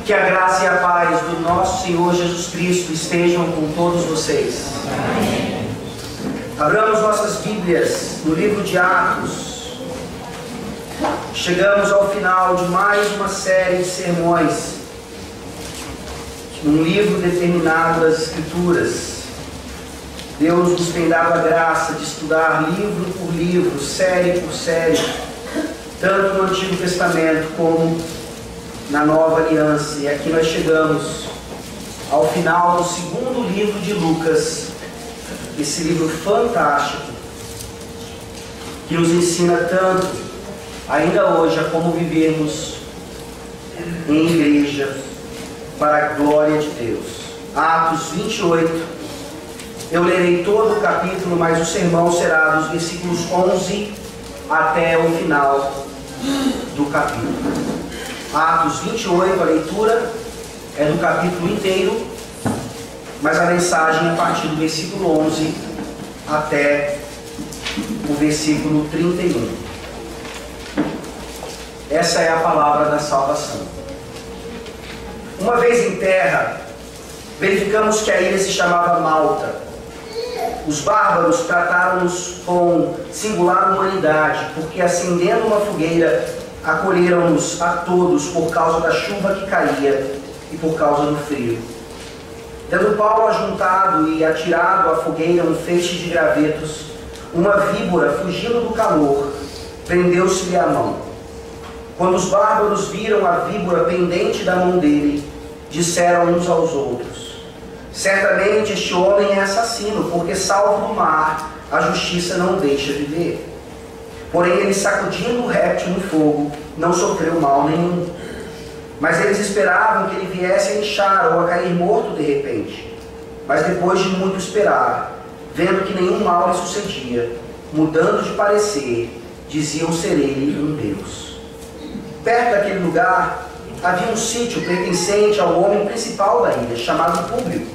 Que a graça e a paz do nosso Senhor Jesus Cristo estejam com todos vocês. Amém. Abramos nossas Bíblias no livro de Atos. Chegamos ao final de mais uma série de sermões, num livro determinado das Escrituras. Deus nos tem dado a graça de estudar livro por livro, série por série, tanto no Antigo Testamento como na Nova Aliança. E aqui nós chegamos ao final do segundo livro de Lucas, esse livro fantástico, que nos ensina tanto, ainda hoje, a como vivermos em igreja para a glória de Deus. Atos 28, eu lerei todo o capítulo, mas o sermão será dos versículos 11 até o final do capítulo. Atos 28, a leitura é do capítulo inteiro, mas a mensagem é a partir do versículo 11 até o versículo 31. Essa é a palavra da salvação. Uma vez em terra, verificamos que a ilha se chamava Malta. Os bárbaros trataram-nos com singular humanidade, porque acendendo uma fogueira, acolheram-nos a todos por causa da chuva que caía e por causa do frio. Tendo Paulo ajuntado e atirado à fogueira um feixe de gravetos, uma víbora, fugindo do calor, prendeu-se-lhe a mão. Quando os bárbaros viram a víbora pendente da mão dele, disseram uns aos outros: certamente este homem é assassino, porque salvo do mar, a justiça não deixa viver. Porém ele, sacudindo o réptil no fogo, não sofreu mal nenhum. Mas eles esperavam que ele viesse a inchar ou a cair morto de repente. Mas depois de muito esperar, vendo que nenhum mal lhe sucedia, mudando de parecer, diziam ser ele um Deus. Perto daquele lugar havia um sítio pertencente ao homem principal da ilha, chamado Públio,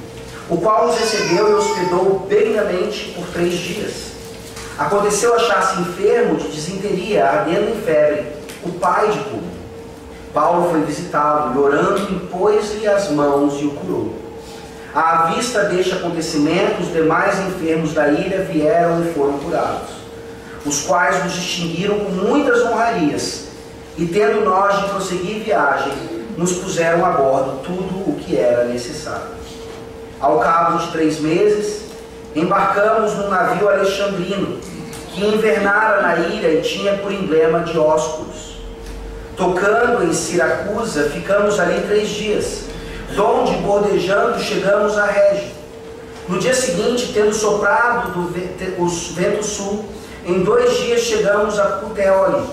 o qual os recebeu e hospedou benignamente por 3 dias. Aconteceu achar-se enfermo de disenteria, ardendo em febre, o pai de Públio. Paulo foi visitá-lo e, orando, impôs-lhe as mãos e o curou. À vista deste acontecimento, os demais enfermos da ilha vieram e foram curados, os quais nos distinguiram com muitas honrarias, e tendo nós de prosseguir viagem, nos puseram a bordo tudo o que era necessário. Ao cabo de 3 meses, embarcamos num navio alexandrino, que invernara na ilha e tinha por emblema Dióscuros. Tocando em Siracusa, ficamos ali 3 dias, donde, bordejando, chegamos a Régio. No dia seguinte, tendo soprado o vento sul, em 2 dias chegamos a Puteoli,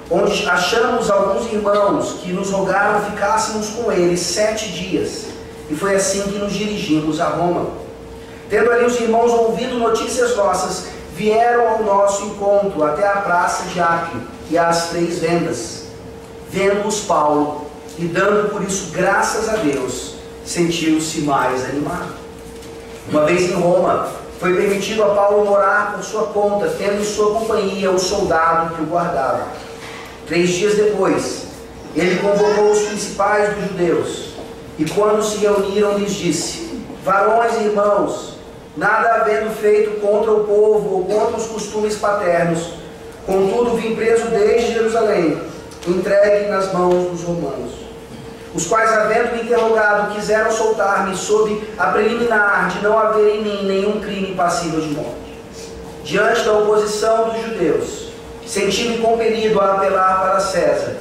onde achamos alguns irmãos que nos rogaram ficássemos com eles 7 dias, e foi assim que nos dirigimos a Roma. Tendo ali os irmãos ouvido notícias nossas, vieram ao nosso encontro até a praça de Áquio e às 3 vendas. Vendo-os Paulo, e dando por isso graças a Deus, sentiu-se mais animado. Uma vez em Roma, foi permitido a Paulo morar por sua conta, tendo em sua companhia o soldado que o guardava. 3 dias depois, ele convocou os principais dos judeus, e quando se reuniram, lhes disse: varões e irmãos, nada havendo feito contra o povo ou contra os costumes paternos, contudo vim preso desde Jerusalém, entregue nas mãos dos romanos, os quais, havendo me interrogado, quiseram soltar-me sob a preliminar de não haver em mim nenhum crime passível de morte. Diante da oposição dos judeus, senti-me compelido a apelar para César,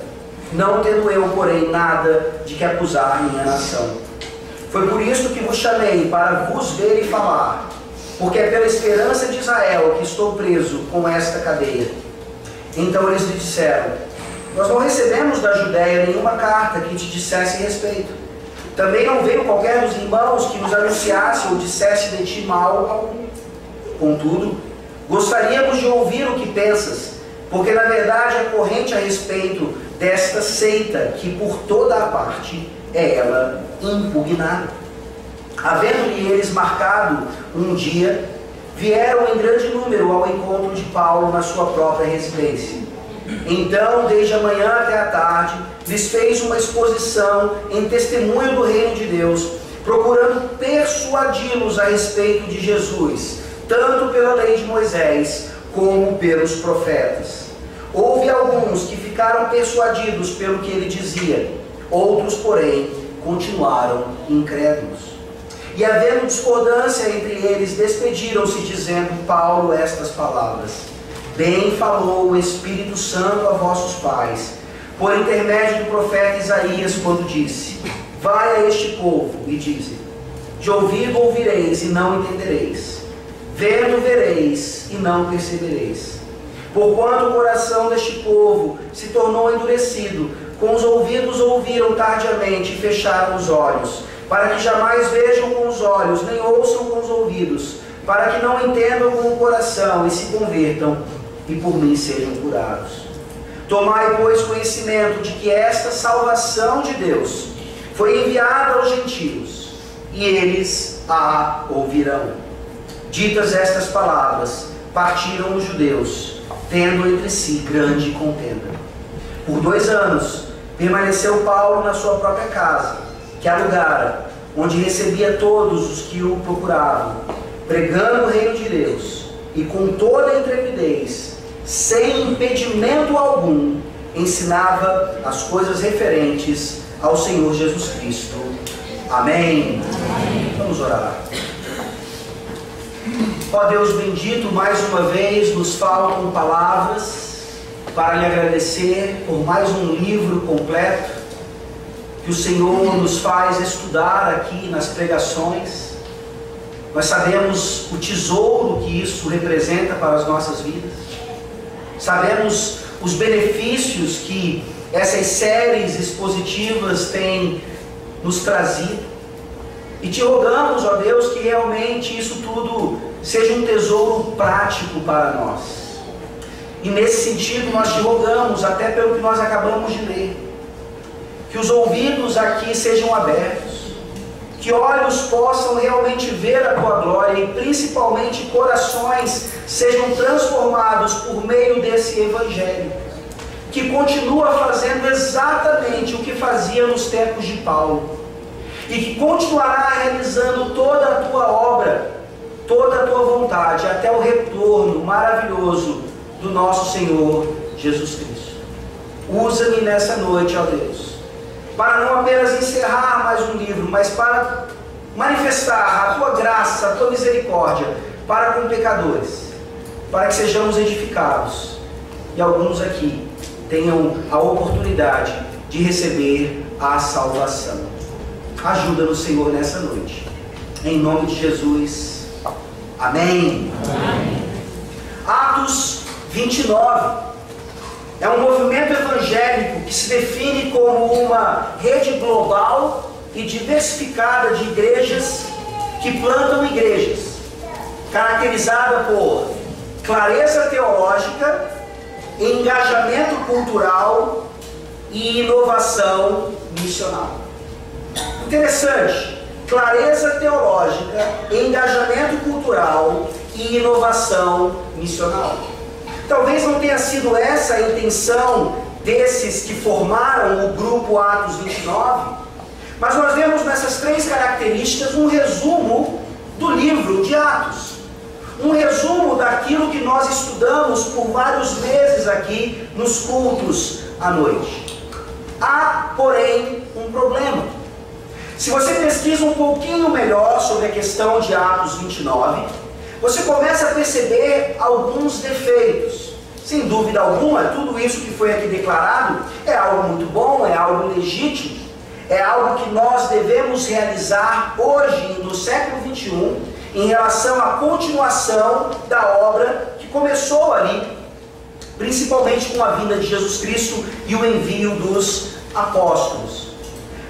não tendo eu, porém, nada de que acusar minha nação. Foi por isso que vos chamei, para vos ver e falar, porque é pela esperança de Israel que estou preso com esta cadeia. Então eles lhe disseram: nós não recebemos da Judéia nenhuma carta que te dissesse respeito. Também não veio qualquer dos irmãos que nos anunciasse ou dissesse de ti mal algum. Contudo, gostaríamos de ouvir o que pensas, porque na verdade é corrente a respeito desta seita que por toda a parte é ela impugnada. Havendo-lhe eles marcado um dia, vieram em grande número ao encontro de Paulo na sua própria residência. Então, desde a manhã até a tarde, lhes fez uma exposição em testemunho do reino de Deus, procurando persuadi-los a respeito de Jesus, tanto pela lei de Moisés como pelos profetas. Houve alguns que ficaram persuadidos pelo que ele dizia, outros, porém, continuaram incrédulos. E havendo discordância entre eles, despediram-se, dizendo Paulo estas palavras: Bem falou o Espírito Santo a vossos pais, por intermédio do profeta Isaías, quando disse: Vai a este povo e dize: De ouvido ouvireis e não entendereis, vendo vereis e não percebereis. Porquanto o coração deste povo se tornou endurecido, com os ouvidos ouviram tardiamente e fecharam os olhos, para que jamais vejam com os olhos, nem ouçam com os ouvidos, para que não entendam com o coração e se convertam, e por mim sejam curados. Tomai, pois, conhecimento de que esta salvação de Deus foi enviada aos gentios, e eles a ouvirão. Ditas estas palavras, partiram os judeus, tendo entre si grande contenda. Por 2 anos permaneceu Paulo na sua própria casa, que alugara, onde recebia todos os que o procuravam, pregando o reino de Deus, e com toda a intrepidez, sem impedimento algum, ensinava as coisas referentes ao Senhor Jesus Cristo. Amém. Amém. Vamos orar. Ó Deus bendito, mais uma vez nos faltam palavras para lhe agradecer por mais um livro completo que o Senhor nos faz estudar aqui nas pregações. Nós sabemos o tesouro que isso representa para as nossas vidas. Sabemos os benefícios que essas séries expositivas têm nos trazido. E te rogamos, ó Deus, que realmente isso tudo seja um tesouro prático para nós. E nesse sentido nós te rogamos, até pelo que nós acabamos de ler, que os ouvidos aqui sejam abertos, que olhos possam realmente ver a tua glória e principalmente corações sejam transformados por meio desse evangelho, que continua fazendo exatamente o que fazia nos tempos de Paulo, e que continuará realizando toda a tua obra, toda a tua vontade, até o retorno maravilhoso do nosso Senhor Jesus Cristo. Usa-me nessa noite, ó Deus, para não apenas encerrar mais um livro, mas para manifestar a tua graça, a tua misericórdia para com pecadores, para que sejamos edificados e alguns aqui tenham a oportunidade de receber a salvação. Ajuda-nos, Senhor, nessa noite. Em nome de Jesus. Amém. Amém. Atos 29 é um movimento evangélico que se define como uma rede global e diversificada de igrejas que plantam igrejas, caracterizada por clareza teológica, engajamento cultural e inovação missional. Interessante, clareza teológica, engajamento cultural e inovação missional. Talvez não tenha sido essa a intenção desses que formaram o grupo Atos 29, mas nós vemos nessas 3 características um resumo do livro de Atos. Um resumo daquilo que nós estudamos por vários meses aqui nos cultos à noite. Há, porém, um problema. Se você pesquisa um pouquinho melhor sobre a questão de Atos 29, você começa a perceber alguns defeitos. Sem dúvida alguma, tudo isso que foi aqui declarado é algo muito bom, é algo legítimo, é algo que nós devemos realizar hoje, no século 21, em relação à continuação da obra que começou ali, principalmente com a vinda de Jesus Cristo e o envio dos apóstolos.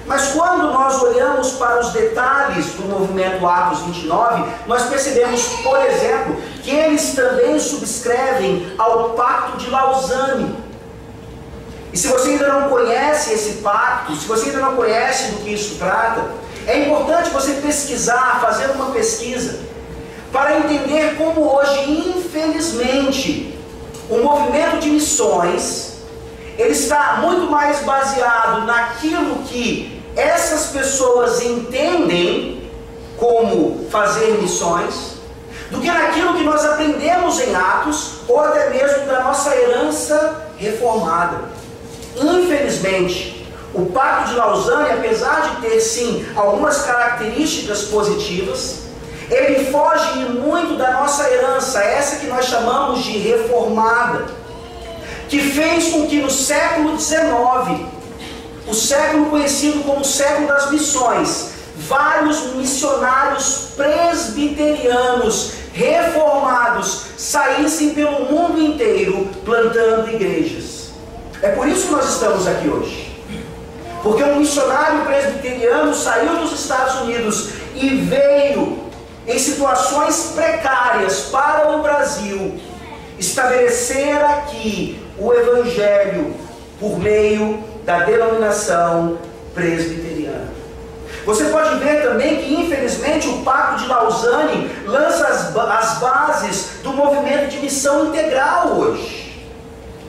Mas quando nós olhamos para os detalhes do movimento Atos 29, nós percebemos, por exemplo, que eles também subscrevem ao Pacto de Lausanne. E se você ainda não conhece esse pacto, se você ainda não conhece do que isso trata, é importante você pesquisar, fazer uma pesquisa, para entender como hoje, infelizmente, o movimento de missões, ele está muito mais baseado naquilo que essas pessoas entendem como fazer missões, do que naquilo que nós aprendemos em Atos, ou até mesmo da nossa herança reformada. Infelizmente, o Pacto de Lausanne, apesar de ter sim algumas características positivas, ele foge muito da nossa herança, essa que nós chamamos de reformada, que fez com que no século XIX, o século conhecido como o século das missões, vários missionários presbiterianos reformados saíssem pelo mundo inteiro plantando igrejas. É por isso que nós estamos aqui hoje. Porque um missionário presbiteriano saiu dos Estados Unidos e veio em situações precárias para o Brasil estabelecer aqui o Evangelho por meio da denominação presbiteriana. Você pode ver também que, infelizmente, o Pacto de Lausanne lança as bases do movimento de missão integral hoje.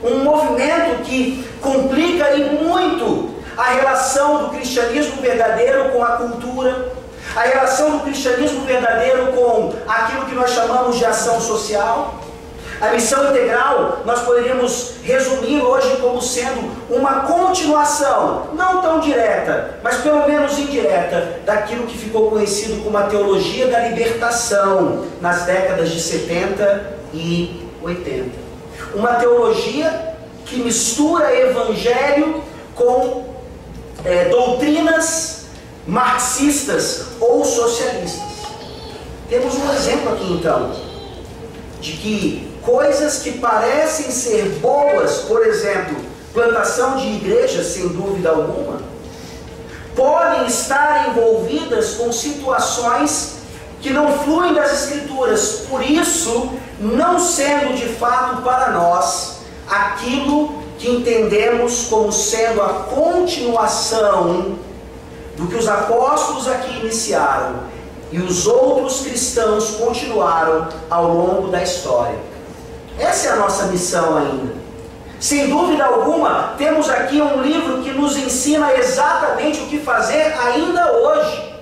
Um movimento que complica e muito a relação do cristianismo verdadeiro com a cultura, a relação do cristianismo verdadeiro com aquilo que nós chamamos de ação social. A missão integral, nós poderíamos resumir hoje como sendo uma continuação, não tão direta, mas pelo menos indireta, daquilo que ficou conhecido como a teologia da libertação nas décadas de 70 e 80. Uma teologia que mistura evangelho com doutrinas marxistas ou socialistas. Temos um exemplo aqui então, de que coisas que parecem ser boas, por exemplo, plantação de igrejas, sem dúvida alguma, podem estar envolvidas com situações que não fluem das Escrituras, por isso, não sendo de fato para nós aquilo que entendemos como sendo a continuação do que os apóstolos aqui iniciaram e os outros cristãos continuaram ao longo da história. Essa é a nossa missão ainda. Sem dúvida alguma, temos aqui um livro que nos ensina exatamente o que fazer ainda hoje.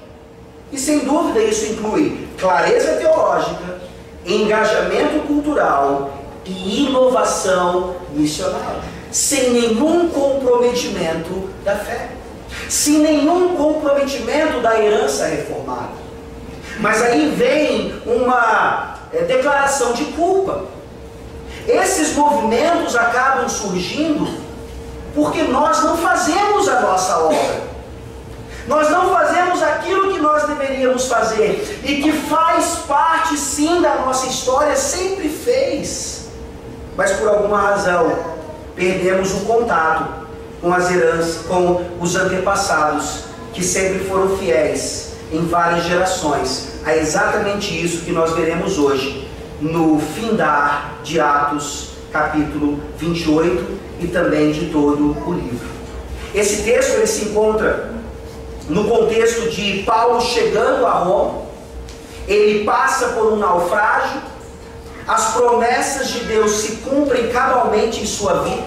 E sem dúvida isso inclui clareza teológica, engajamento cultural e inovação missionária, sem nenhum comprometimento da fé, sem nenhum comprometimento da herança reformada. Mas aí vem uma declaração de culpa. Esses movimentos acabam surgindo porque nós não fazemos a nossa obra. Nós não fazemos aquilo que nós deveríamos fazer e que faz parte sim da nossa história, sempre fez. Mas por alguma razão perdemos o contato com as heranças, com os antepassados que sempre foram fiéis em várias gerações. É exatamente isso que nós veremos hoje no findar de Atos, capítulo 28 e também de todo o livro. Esse texto ele se encontra no contexto de Paulo chegando a Roma. Ele passa por um naufrágio, as promessas de Deus se cumprem cabalmente em sua vida.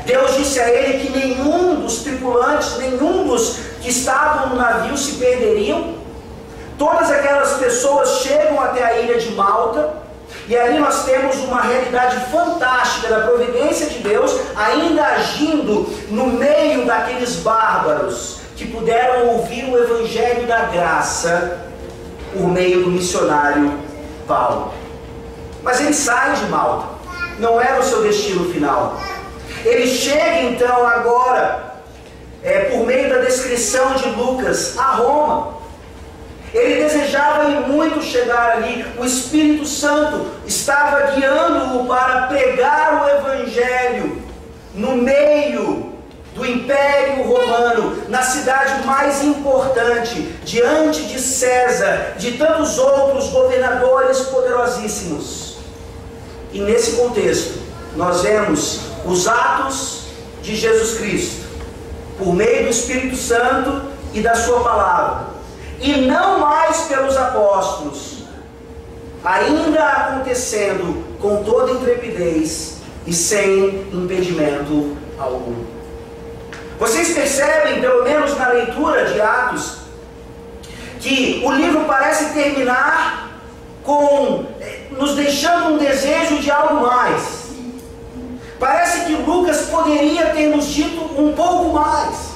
Deus disse a ele que nenhum dos tripulantes, nenhum dos que estavam no navio se perderiam. Todas aquelas pessoas chegam até a ilha de Malta, e ali nós temos uma realidade fantástica da providência de Deus, ainda agindo no meio daqueles bárbaros que puderam ouvir o evangelho da graça por meio do missionário Paulo. Mas ele sai de Malta, não era o seu destino final. Ele chega então agora, por meio da descrição de Lucas, a Roma. Ele desejava muito chegar ali. O Espírito Santo estava guiando-o para pregar o Evangelho no meio do Império Romano, na cidade mais importante, diante de César, de tantos outros governadores poderosíssimos. E nesse contexto, nós vemos os atos de Jesus Cristo, por meio do Espírito Santo e da sua palavra. E não mais pelos apóstolos, ainda acontecendo com toda intrepidez e sem impedimento algum. Vocês percebem, pelo menos na leitura de Atos, que o livro parece terminar nos deixando um desejo de algo mais. Parece que Lucas poderia ter nos dito um pouco mais.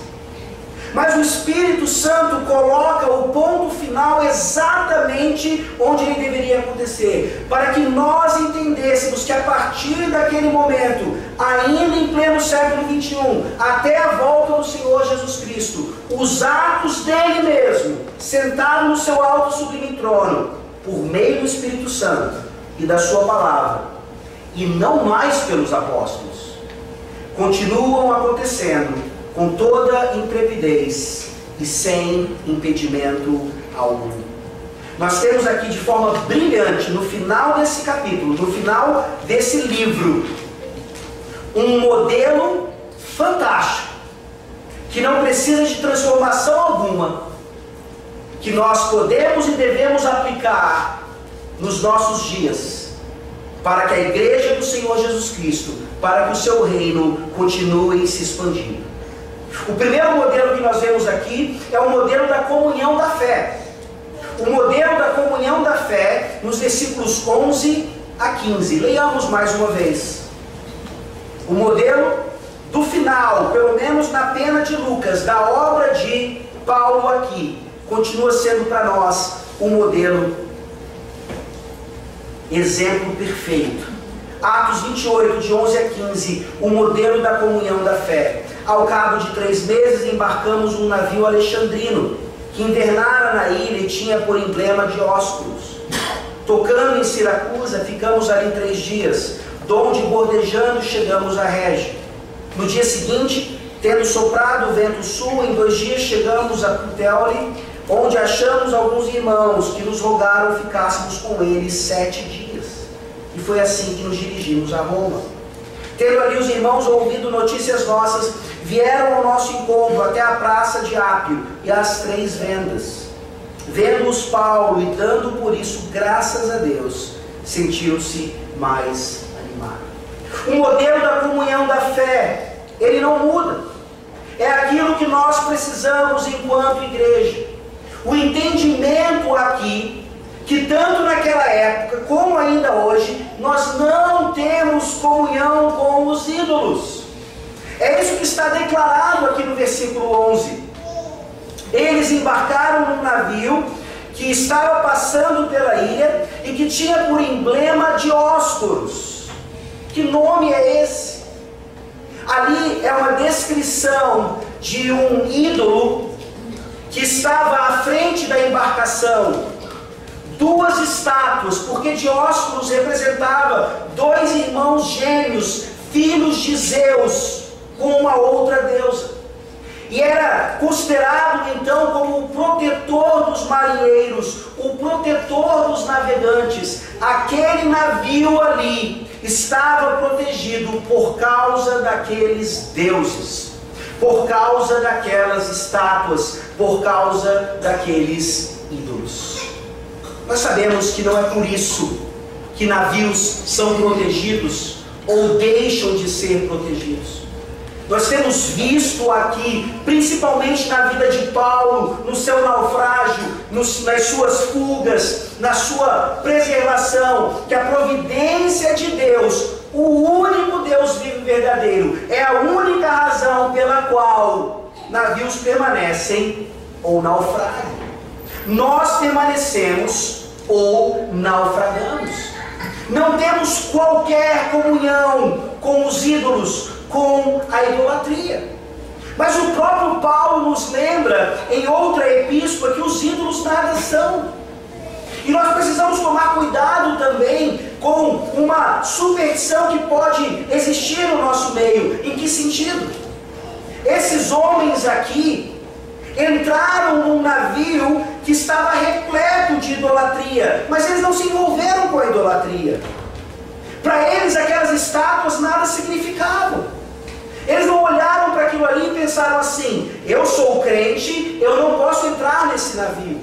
Mas o Espírito Santo coloca o ponto final exatamente onde ele deveria acontecer, para que nós entendêssemos que a partir daquele momento, ainda em pleno século 21, até a volta do Senhor Jesus Cristo, os atos dele mesmo, sentado no seu alto e sublime trono, por meio do Espírito Santo e da sua palavra, e não mais pelos apóstolos, continuam acontecendo com toda intrepidez e sem impedimento algum. Nós temos aqui de forma brilhante, no final desse capítulo, no final desse livro, um modelo fantástico, que não precisa de transformação alguma, que nós podemos e devemos aplicar nos nossos dias, para que a igreja do Senhor Jesus Cristo, para que o seu reino continue se expandindo. O primeiro modelo que nós vemos aqui é o modelo da comunhão da fé. O modelo da comunhão da fé, nos versículos 11 a 15. Leiamos mais uma vez. O modelo do final, pelo menos na pena de Lucas, da obra de Paulo aqui, continua sendo para nós um modelo, exemplo perfeito. Atos 28, de 11 a 15, o modelo da comunhão da fé. Ao cabo de 3 meses, embarcamos num navio alexandrino, que invernara na ilha e tinha por emblema Dióscuros. Tocando em Siracusa, ficamos ali 3 dias, donde bordejando chegamos a Régia. No dia seguinte, tendo soprado o vento sul, em 2 dias chegamos a Puteoli, onde achamos alguns irmãos que nos rogaram ficássemos com eles 7 dias. E foi assim que nos dirigimos a Roma. Tendo ali os irmãos ouvido notícias nossas, vieram ao nosso encontro até a praça de Ápio e às 3 vendas. Vendo-os Paulo e dando por isso graças a Deus, sentiu-se mais animado. O modelo da comunhão da fé, ele não muda. É aquilo que nós precisamos enquanto igreja. O entendimento aqui, que tanto naquela época como ainda hoje, nós não temos comunhão com os ídolos. É isso que está declarado aqui no versículo 11. Eles embarcaram num navio que estava passando pela ilha e que tinha por emblema Dióscuros. Que nome é esse? Ali é uma descrição de um ídolo que estava à frente da embarcação. 2 estátuas, porque Dióscuros representava 2 irmãos gêmeos, filhos de Zeus, com uma outra deusa. E era considerado então como o protetor dos marinheiros, o protetor dos navegantes. Aquele navio ali estava protegido por causa daqueles deuses, por causa daquelas estátuas, por causa daqueles ídolos. Nós sabemos que não é por isso que navios são protegidos ou deixam de ser protegidos. Nós temos visto aqui, principalmente na vida de Paulo, no seu naufrágio, nas suas fugas, na sua preservação, que a providência de Deus, o único Deus vivo e verdadeiro, é a única razão pela qual navios permanecem ou naufragam. Nós permanecemos ou naufragamos. Não temos qualquer comunhão com os ídolos, com a idolatria. Mas o próprio Paulo nos lembra em outra epístola que os ídolos nada são. E nós precisamos tomar cuidado também com uma superstição que pode existir no nosso meio. Em que sentido? Esses homens aqui entraram num navio que estava repleto de idolatria, mas eles não se envolveram com a idolatria. Para eles aquelas estátuas nada significavam. Eles não olharam para aquilo ali e pensaram assim: eu sou crente, eu não posso entrar nesse navio.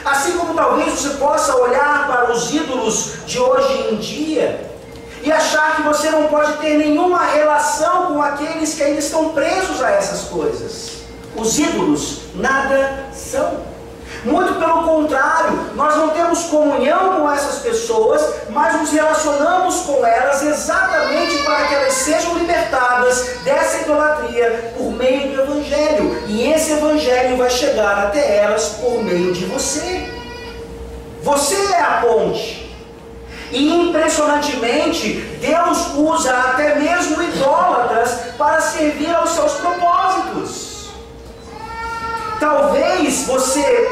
Assim como talvez você possa olhar para os ídolos de hoje em dia e achar que você não pode ter nenhuma relação com aqueles que ainda estão presos a essas coisas. Os ídolos nada são. Muito pelo contrário, nós não temos comunhão com essas pessoas, mas nos relacionamos com elas exatamente para que elas sejam libertadas dessa idolatria por meio do Evangelho. E esse Evangelho vai chegar até elas por meio de você. Você é a ponte. E impressionantemente, Deus usa até mesmo idólatras para servir aos seus propósitos. Talvez você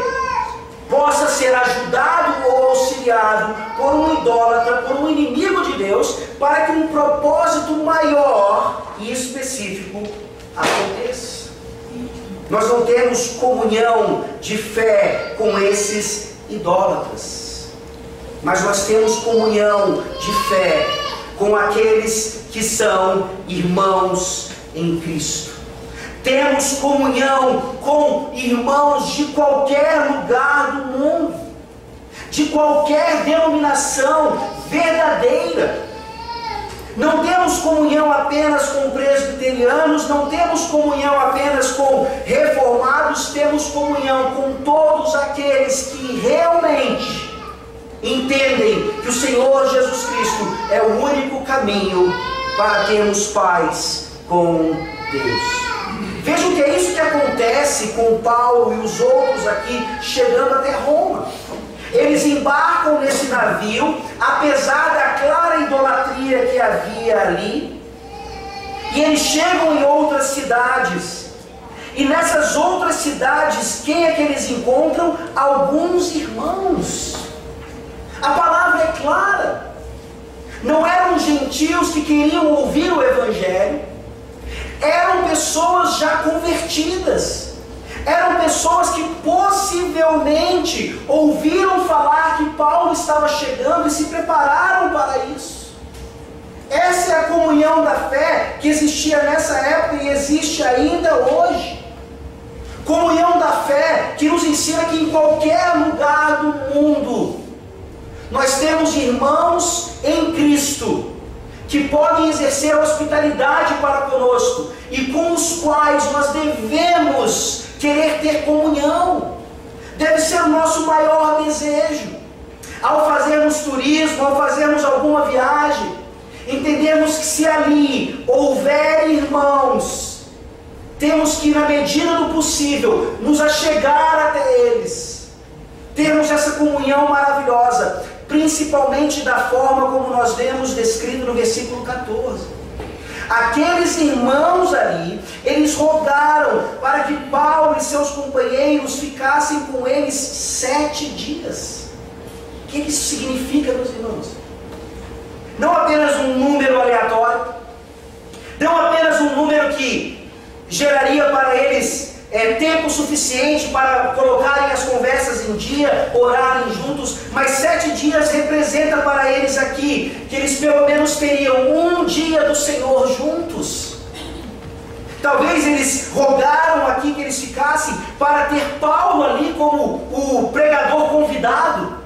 possa ser ajudado ou auxiliado por um idólatra, por um inimigo de Deus, para que um propósito maior e específico aconteça. Nós não temos comunhão de fé com esses idólatras, mas nós temos comunhão de fé com aqueles que são irmãos em Cristo. Temos comunhão com irmãos de qualquer lugar do mundo, de qualquer denominação verdadeira. Não temos comunhão apenas com presbiterianos, não temos comunhão apenas com reformados, temos comunhão com todos aqueles que realmente entendem que o Senhor Jesus Cristo é o único caminho para termos paz com Deus. Vejam que é isso que acontece com Paulo e os outros aqui chegando até Roma. Eles embarcam nesse navio, apesar da clara idolatria que havia ali, e eles chegam em outras cidades. E nessas outras cidades, quem é que eles encontram? Alguns irmãos. A palavra é clara. Não eram gentios que queriam ouvir o Evangelho. Eram pessoas já convertidas. Eram pessoas que possivelmente ouviram falar que Paulo estava chegando e se prepararam para isso. Essa é a comunhão da fé que existia nessa época e existe ainda hoje. Comunhão da fé que nos ensina que em qualquer lugar do mundo nós temos irmãos em Cristo que podem exercer hospitalidade para conosco e com os quais nós devemos querer ter comunhão. Deve ser o nosso maior desejo. Ao fazermos turismo, ao fazermos alguma viagem, entendemos que se ali houver irmãos, temos que, na medida do possível, nos achegar até eles, termos essa comunhão maravilhosa, principalmente da forma como nós vemos descrito no versículo 14. Aqueles irmãos ali, eles rogaram para que Paulo e seus companheiros ficassem com eles 7 dias. O que isso significa, meus irmãos? Não apenas um número aleatório, não apenas um número que geraria para eles tempo suficiente para colocarem as conversas em dia, orarem juntos, mas 7 dias representa para eles aqui que eles pelo menos teriam um dia do Senhor juntos. Talvez eles rogaram aqui que eles ficassem para ter Paulo ali como o pregador convidado.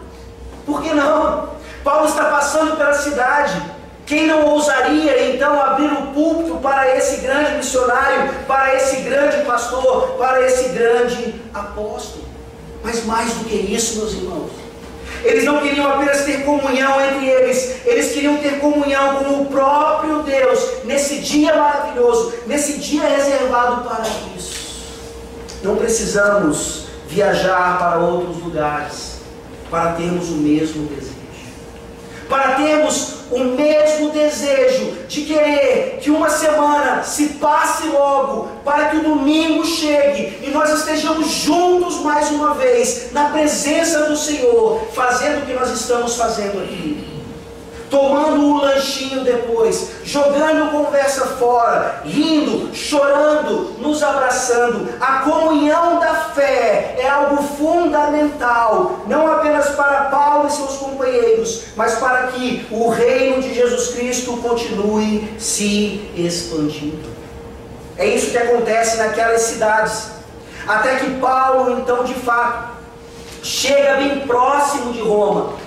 Por que não? Paulo está passando pela cidade. Quem não ousaria então abrir o púlpito para esse grande missionário, para esse grande pastor, para esse grande apóstolo? Mas mais do que isso, meus irmãos, eles não queriam apenas ter comunhão entre eles, eles queriam ter comunhão com o próprio Deus, nesse dia maravilhoso, nesse dia reservado para isso. Não precisamos viajar para outros lugares para termos o mesmo desejo. Para termos o mesmo desejo de querer que uma semana se passe logo, para que o domingo chegue e nós estejamos juntos mais uma vez, na presença do Senhor, fazendo o que nós estamos fazendo aqui. Tomando um lanchinho depois, jogando conversa fora, rindo, chorando, nos abraçando. A comunhão da fé é algo fundamental, não apenas para Paulo e seus companheiros, mas para que o reino de Jesus Cristo continue se expandindo. É isso que acontece naquelas cidades, até que Paulo, então, de fato, chega bem próximo de Roma.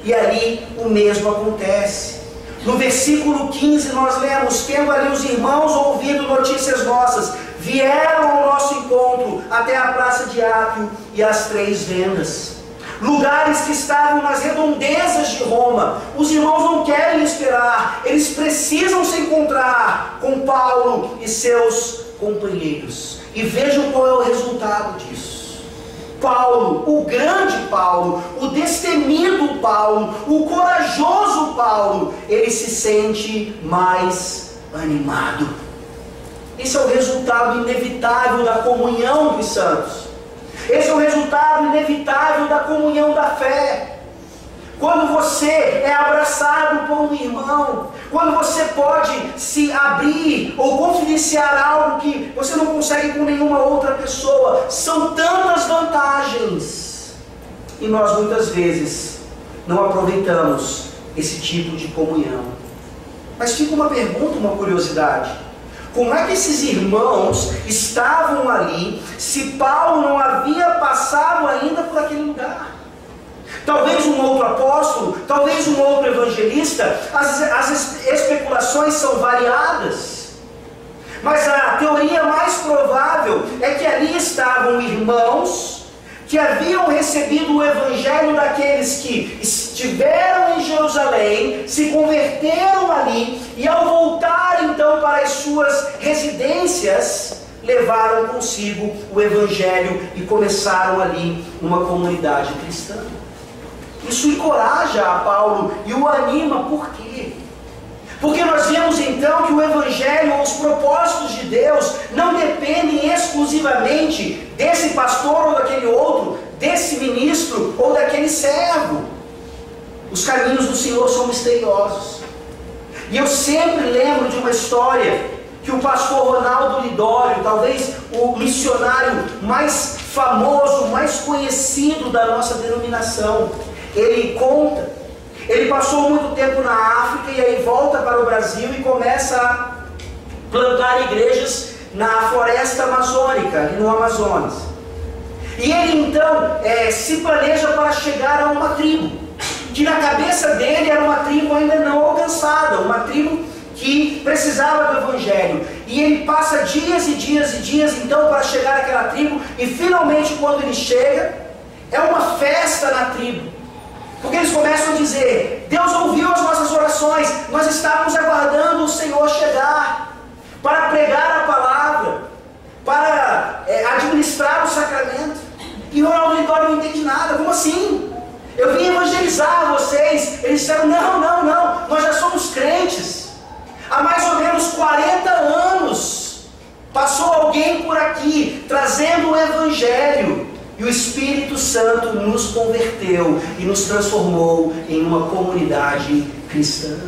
E ali o mesmo acontece. No versículo 15 nós lemos: tendo ali os irmãos ouvido notícias nossas, vieram ao nosso encontro até a praça de Ápio e as 3 vendas. Lugares que estavam nas redondezas de Roma. Os irmãos não querem esperar, eles precisam se encontrar com Paulo e seus companheiros. E vejam qual é o resultado disso. Paulo, o grande Paulo, o destemido Paulo, o corajoso Paulo, ele se sente mais animado. Esse é o resultado inevitável da comunhão dos santos. Esse é o resultado inevitável da comunhão da fé. Quando você é abraçado por um irmão, quando você pode se abrir ou confidenciar algo que você não consegue com nenhuma outra pessoa, são tantas vantagens. E nós muitas vezes não aproveitamos esse tipo de comunhão. Mas fica uma pergunta, uma curiosidade: como é que esses irmãos estavam ali se Paulo não havia passado ainda por aquele lugar? Talvez um outro apóstolo, talvez um outro evangelista. As especulações são variadas, mas a teoria mais provável é que ali estavam irmãos que haviam recebido o evangelho daqueles que estiveram em Jerusalém, se converteram ali, e ao voltar então para as suas residências, levaram consigo o evangelho e começaram ali uma comunidade cristã. Isso encoraja a Paulo e o anima. Por quê? Porque nós vemos então que o evangelho ou os propósitos de Deus não dependem exclusivamente desse pastor ou daquele outro, desse ministro ou daquele servo. Os caminhos do Senhor são misteriosos. E eu sempre lembro de uma história que o pastor Ronaldo Lidório, talvez o missionário mais famoso, mais conhecido da nossa denominação, ele conta. Ele passou muito tempo na África e aí volta para o Brasil e começa a plantar igrejas na floresta amazônica, ali no Amazonas. E ele então se planeja para chegar a uma tribo, que na cabeça dele era uma tribo ainda não alcançada, uma tribo que precisava do evangelho. E ele passa dias e dias e dias então para chegar àquela tribo, e finalmente quando ele chega, é uma festa na tribo. Porque eles começam a dizer: Deus ouviu as nossas orações, nós estávamos aguardando o Senhor chegar para pregar a palavra, para administrar o sacramento. E o Ronaldo Lidório não entende nada. Como assim? Eu vim evangelizar vocês. Eles disseram: não, nós já somos crentes. Há mais ou menos 40 anos passou alguém por aqui trazendo o evangelho. E o Espírito Santo nos converteu e nos transformou em uma comunidade cristã.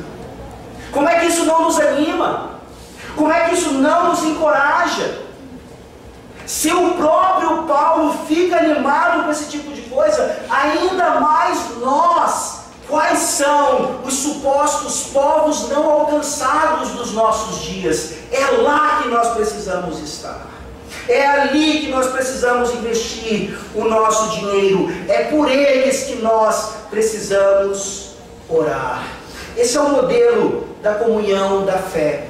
Como é que isso não nos anima? Como é que isso não nos encoraja? Se o próprio Paulo fica animado com esse tipo de coisa, ainda mais nós. Quais são os supostos povos não alcançados dos nossos dias? É lá que nós precisamos estar. É ali que nós precisamos investir o nosso dinheiro. É por eles que nós precisamos orar. Esse é o modelo da comunhão da fé,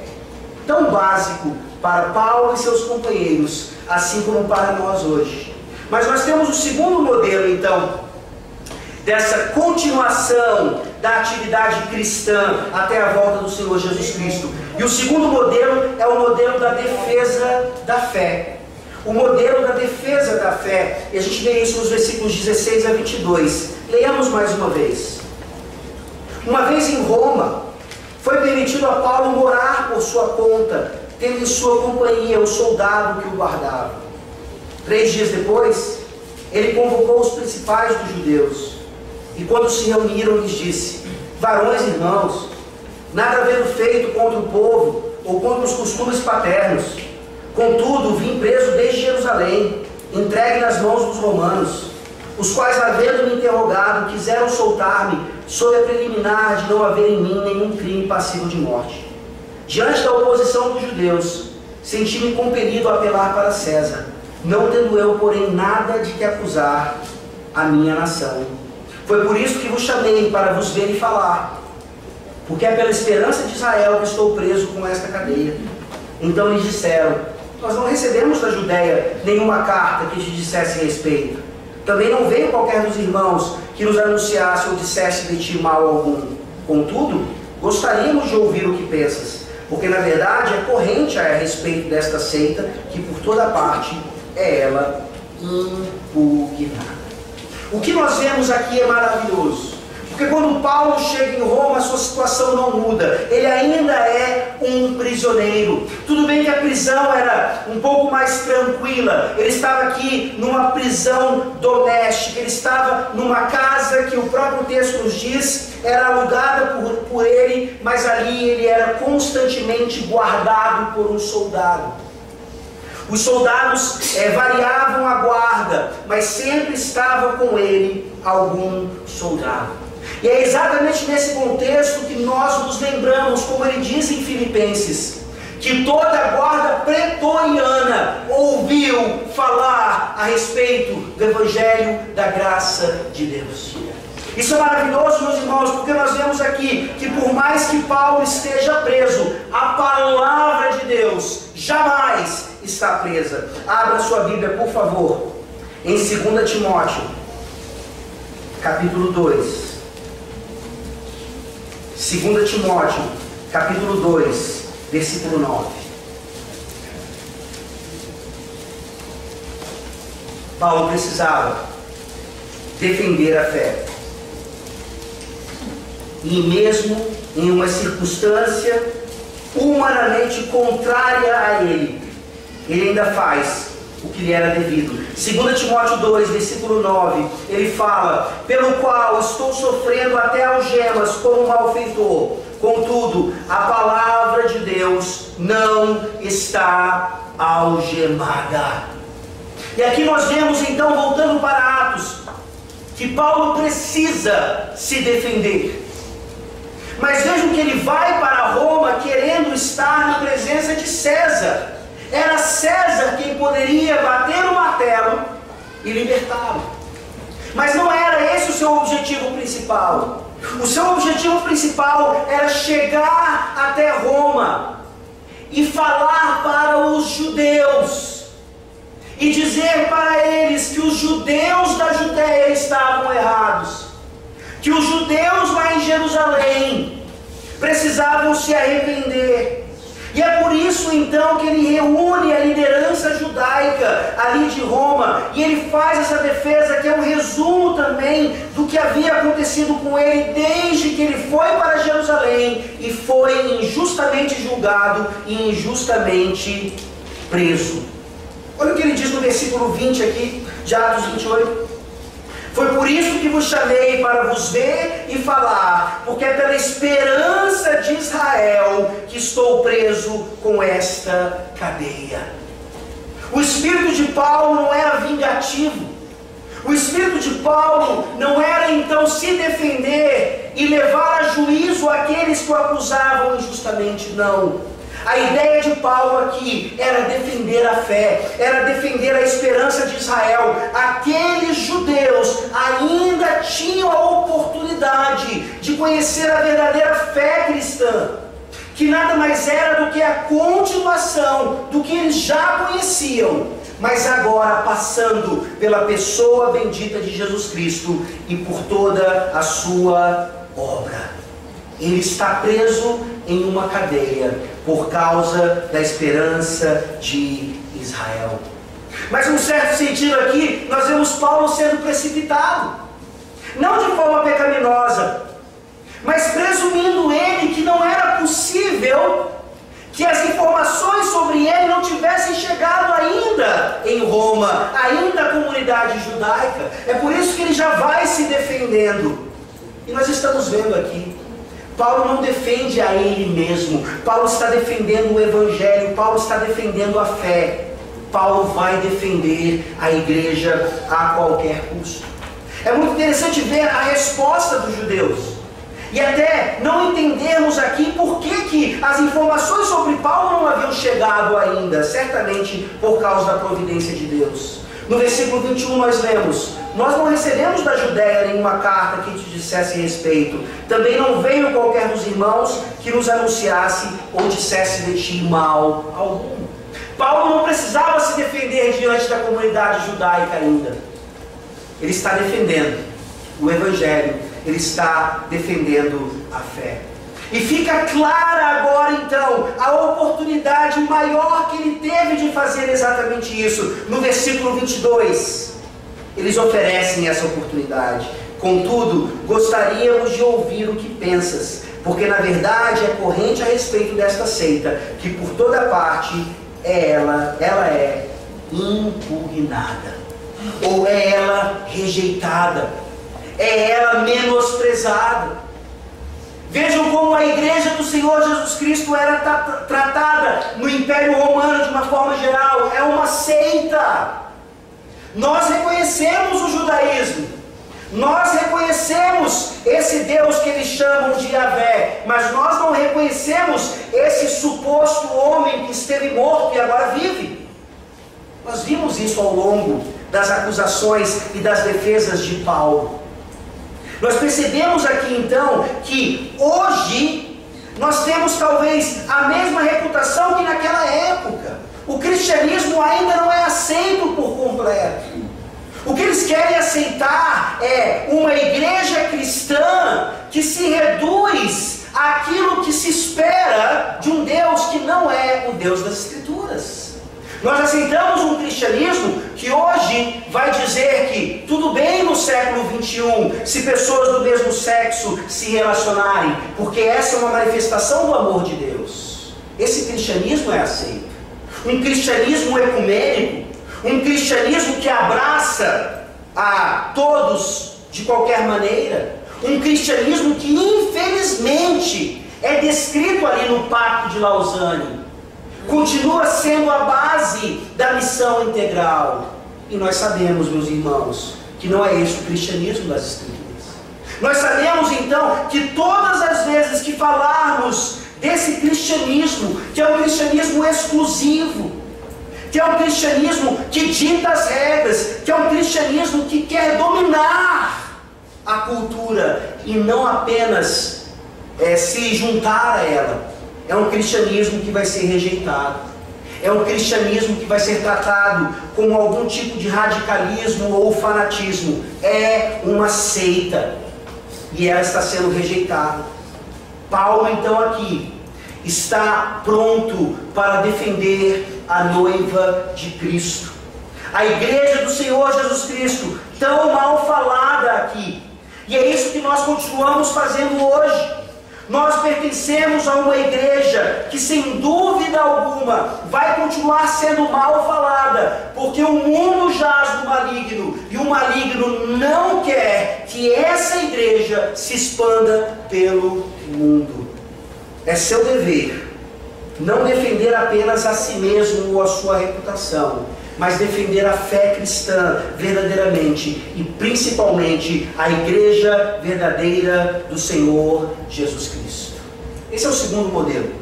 tão básico para Paulo e seus companheiros, assim como para nós hoje. Mas nós temos o segundo modelo, então, dessa continuação da atividade cristã até a volta do Senhor Jesus Cristo. E o segundo modelo é o modelo da defesa da fé. O modelo da defesa da fé. E a gente vê isso nos versículos 16 a 22. Leiamos mais uma vez. Uma vez em Roma, foi permitido a Paulo morar por sua conta, tendo em sua companhia o soldado que o guardava. 3 dias depois, ele convocou os principais dos judeus. E quando se reuniram, lhes disse: varões irmãos, nada havendo feito contra o povo ou contra os costumes paternos, contudo vim preso desde Jerusalém, entregue nas mãos dos romanos, os quais, havendo me interrogado, quiseram soltar-me sob a preliminar de não haver em mim nenhum crime passível de morte. Diante da oposição dos judeus, senti-me compelido a apelar para César, não tendo eu, porém, nada de que acusar a minha nação. Foi por isso que vos chamei, para vos ver e falar. porque é pela esperança de Israel que estou preso com esta cadeia. Então lhes disseram: nós não recebemos da Judéia nenhuma carta que te dissesse respeito. Também não veio qualquer dos irmãos que nos anunciasse ou dissesse de ti mal algum. Contudo, gostaríamos de ouvir o que pensas, porque na verdade é corrente a respeito desta seita, que por toda parte é ela impugnada. O que nós vemos aqui é maravilhoso, porque quando Paulo chega em Roma, a sua situação não muda. Ele ainda é um prisioneiro. Tudo bem que a prisão era um pouco mais tranquila. Ele estava aqui numa prisão doméstica. Ele estava numa casa que o próprio texto nos diz era alugada por ele, mas ali ele era constantemente guardado por um soldado. Os soldados variavam a guarda, mas sempre estava com ele algum soldado. E é exatamente nesse contexto que nós nos lembramos, como ele diz em Filipenses, que toda a guarda pretoriana ouviu falar a respeito do Evangelho da graça de Deus. Isso é maravilhoso, meus irmãos, porque nós vemos aqui que por mais que Paulo esteja preso, a palavra de Deus jamais está presa. Abra sua Bíblia, por favor, em 2 Timóteo, capítulo 2. 2 Timóteo, capítulo 2, versículo 9. Paulo precisava defender a fé. E mesmo em uma circunstância humanamente contrária a ele, ele ainda faz o que lhe era devido. 2 Timóteo 2, versículo 9, ele fala: pelo qual estou sofrendo até algemas como malfeitor, contudo a palavra de Deus não está algemada. E aqui nós vemos então, voltando para Atos, que Paulo precisa se defender. Mas vejam que ele vai para Roma querendo estar na presença de César. Era César quem poderia bater o martelo e libertá-lo. Mas não era esse o seu objetivo principal. O seu objetivo principal era chegar até Roma e falar para os judeus e dizer para eles que os judeus da Judéia estavam errados, que os judeus lá em Jerusalém precisavam se arrepender. E é por isso então que ele reúne a liderança judaica ali de Roma, e ele faz essa defesa que é um resumo também do que havia acontecido com ele desde que ele foi para Jerusalém e foi injustamente julgado e injustamente preso. Olha o que ele diz no versículo 20 aqui de Atos 28. Foi por isso que vos chamei para vos ver e falar, porque é pela esperança de Israel que estou preso com esta cadeia. O espírito de Paulo não era vingativo. O espírito de Paulo não era então se defender e levar a juízo aqueles que o acusavam injustamente, não. A ideia de Paulo aqui era defender a fé, era defender a esperança de Israel. Aqueles judeus ainda tinham a oportunidade de conhecer a verdadeira fé cristã, que nada mais era do que a continuação do que eles já conheciam, mas agora passando pela pessoa bendita de Jesus Cristo e por toda a sua obra. Ele está preso em uma cadeia por causa da esperança de Israel. Mas num certo sentido aqui, nós vemos Paulo sendo precipitado, não de forma pecaminosa, mas presumindo ele que não era possível que as informações sobre ele não tivessem chegado ainda em Roma, ainda a comunidade judaica. É por isso que ele já vai se defendendo. E nós estamos vendo aqui, Paulo não defende a ele mesmo. Paulo está defendendo o Evangelho. Paulo está defendendo a fé. Paulo vai defender a igreja a qualquer custo. É muito interessante ver a resposta dos judeus. E até não entendermos aqui por que as informações sobre Paulo não haviam chegado ainda. Certamente por causa da providência de Deus. No versículo 21 nós lemos: nós não recebemos da Judéia nenhuma carta que te dissesse respeito, também não veio qualquer dos irmãos que nos anunciasse ou dissesse de ti mal algum. Paulo não precisava se defender diante da comunidade judaica ainda. Ele está defendendo o Evangelho, ele está defendendo a fé. E fica clara agora então a oportunidade maior que ele teve de fazer exatamente isso. No versículo 22, eles oferecem essa oportunidade. Contudo, gostaríamos de ouvir o que pensas, porque na verdade é corrente a respeito desta seita, que por toda parte ela é impugnada, ou é ela rejeitada, é ela menosprezada. Vejam como a igreja do Senhor Jesus Cristo era tratada no Império Romano de uma forma geral. É uma seita. Nós reconhecemos o judaísmo, nós reconhecemos esse Deus que eles chamam de Yahvé, mas nós não reconhecemos esse suposto homem que esteve morto e agora vive. Nós vimos isso ao longo das acusações e das defesas de Paulo. Nós percebemos aqui então que hoje nós temos talvez a mesma reputação que naquela época. O cristianismo ainda não é aceito por completo. O que eles querem aceitar é uma igreja cristã que se reduz àquilo que se espera de um Deus que não é o Deus das Escrituras. Nós aceitamos um cristianismo que hoje vai dizer que tudo bem no século 21 se pessoas do mesmo sexo se relacionarem, porque essa é uma manifestação do amor de Deus. Esse cristianismo é aceito. Um cristianismo ecumênico, um cristianismo que abraça a todos de qualquer maneira, um cristianismo que infelizmente é descrito ali no Pacto de Lausanne, continua sendo a base da missão integral. E nós sabemos, meus irmãos, que não é esse o cristianismo das Escrituras. Nós sabemos então que todas as vezes que falarmos desse cristianismo, que é um cristianismo exclusivo, que é um cristianismo que dita as regras, que é um cristianismo que quer dominar a cultura e não apenas se juntar a ela, é um cristianismo que vai ser rejeitado. É um cristianismo que vai ser tratado como algum tipo de radicalismo ou fanatismo. É uma seita. E ela está sendo rejeitada. Paulo, então, aqui está pronto para defender a noiva de Cristo. A igreja do Senhor Jesus Cristo, tão mal falada aqui. E é isso que nós continuamos fazendo hoje. Nós pertencemos a uma igreja que, sem dúvida alguma, vai continuar sendo mal falada, porque o mundo jaz no maligno, e o maligno não quer que essa igreja se expanda pelo mundo. É seu dever não defender apenas a si mesmo ou a sua reputação, mas defender a fé cristã verdadeiramente e principalmente a igreja verdadeira do Senhor Jesus Cristo. Esse é o segundo modelo.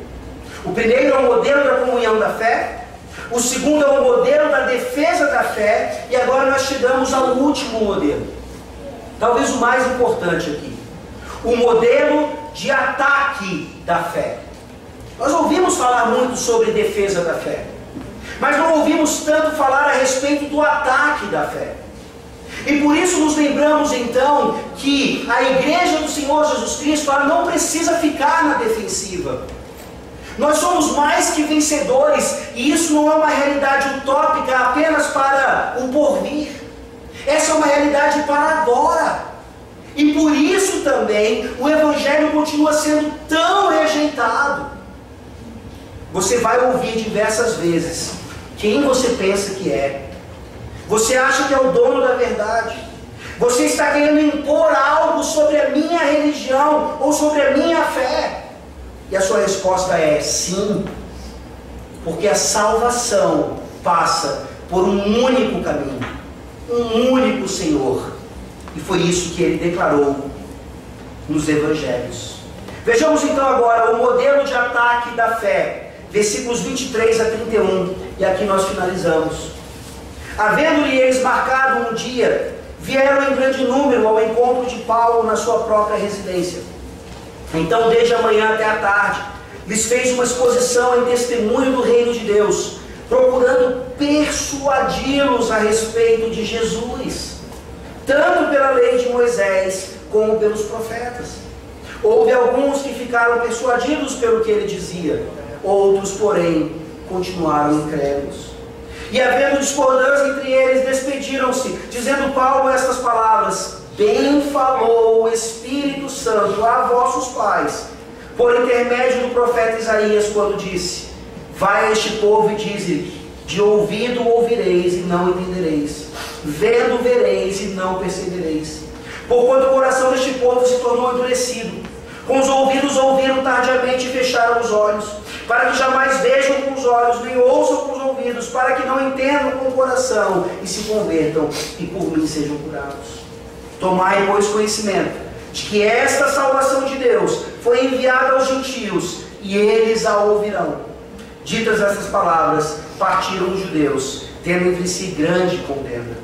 O primeiro é o modelo da comunhão da fé, o segundo é o modelo da defesa da fé, e agora nós chegamos ao último modelo, talvez o mais importante aqui, o modelo de ataque da fé. Nós ouvimos falar muito sobre defesa da fé, mas não ouvimos tanto falar a respeito do ataque da fé. E por isso nos lembramos então que a igreja do Senhor Jesus Cristo, ela não precisa ficar na defensiva. Nós somos mais que vencedores, e isso não é uma realidade utópica apenas para o porvir. Essa é uma realidade para agora. E por isso também o Evangelho continua sendo tão rejeitado. Você vai ouvir diversas vezes quem você pensa que é. Você acha que é o dono da verdade. Você está querendo impor algo sobre a minha religião ou sobre a minha fé. E a sua resposta é sim, porque a salvação passa por um único caminho, um único Senhor. E foi isso que ele declarou nos Evangelhos. Vejamos então agora o modelo de ataque da fé. Versículos 23 a 31, e aqui nós finalizamos. Havendo-lhe eles marcado um dia, vieram em grande número ao encontro de Paulo na sua própria residência. Então, desde a manhã até a tarde, lhes fez uma exposição em testemunho do reino de Deus, procurando persuadi-los a respeito de Jesus, tanto pela lei de Moisés como pelos profetas. Houve alguns que ficaram persuadidos pelo que ele dizia, outros, porém, continuaram incrédulos. E havendo discordância entre eles, despediram-se, dizendo Paulo estas palavras: bem falou o Espírito Santo a vossos pais, por intermédio do profeta Isaías, quando disse: vai a este povo e dize-lhe, de ouvido ouvireis e não entendereis, vendo vereis e não percebereis. Porquanto o coração deste povo se tornou endurecido, com os ouvidos ouviram tardiamente e fecharam os olhos, para que jamais vejam com os olhos, nem ouçam com os ouvidos, para que não entendam com o coração, e se convertam, e por mim sejam curados. Tomai, pois, conhecimento de que esta salvação de Deus foi enviada aos gentios, e eles a ouvirão. Ditas estas palavras, partiram os judeus, tendo entre si grande contenda.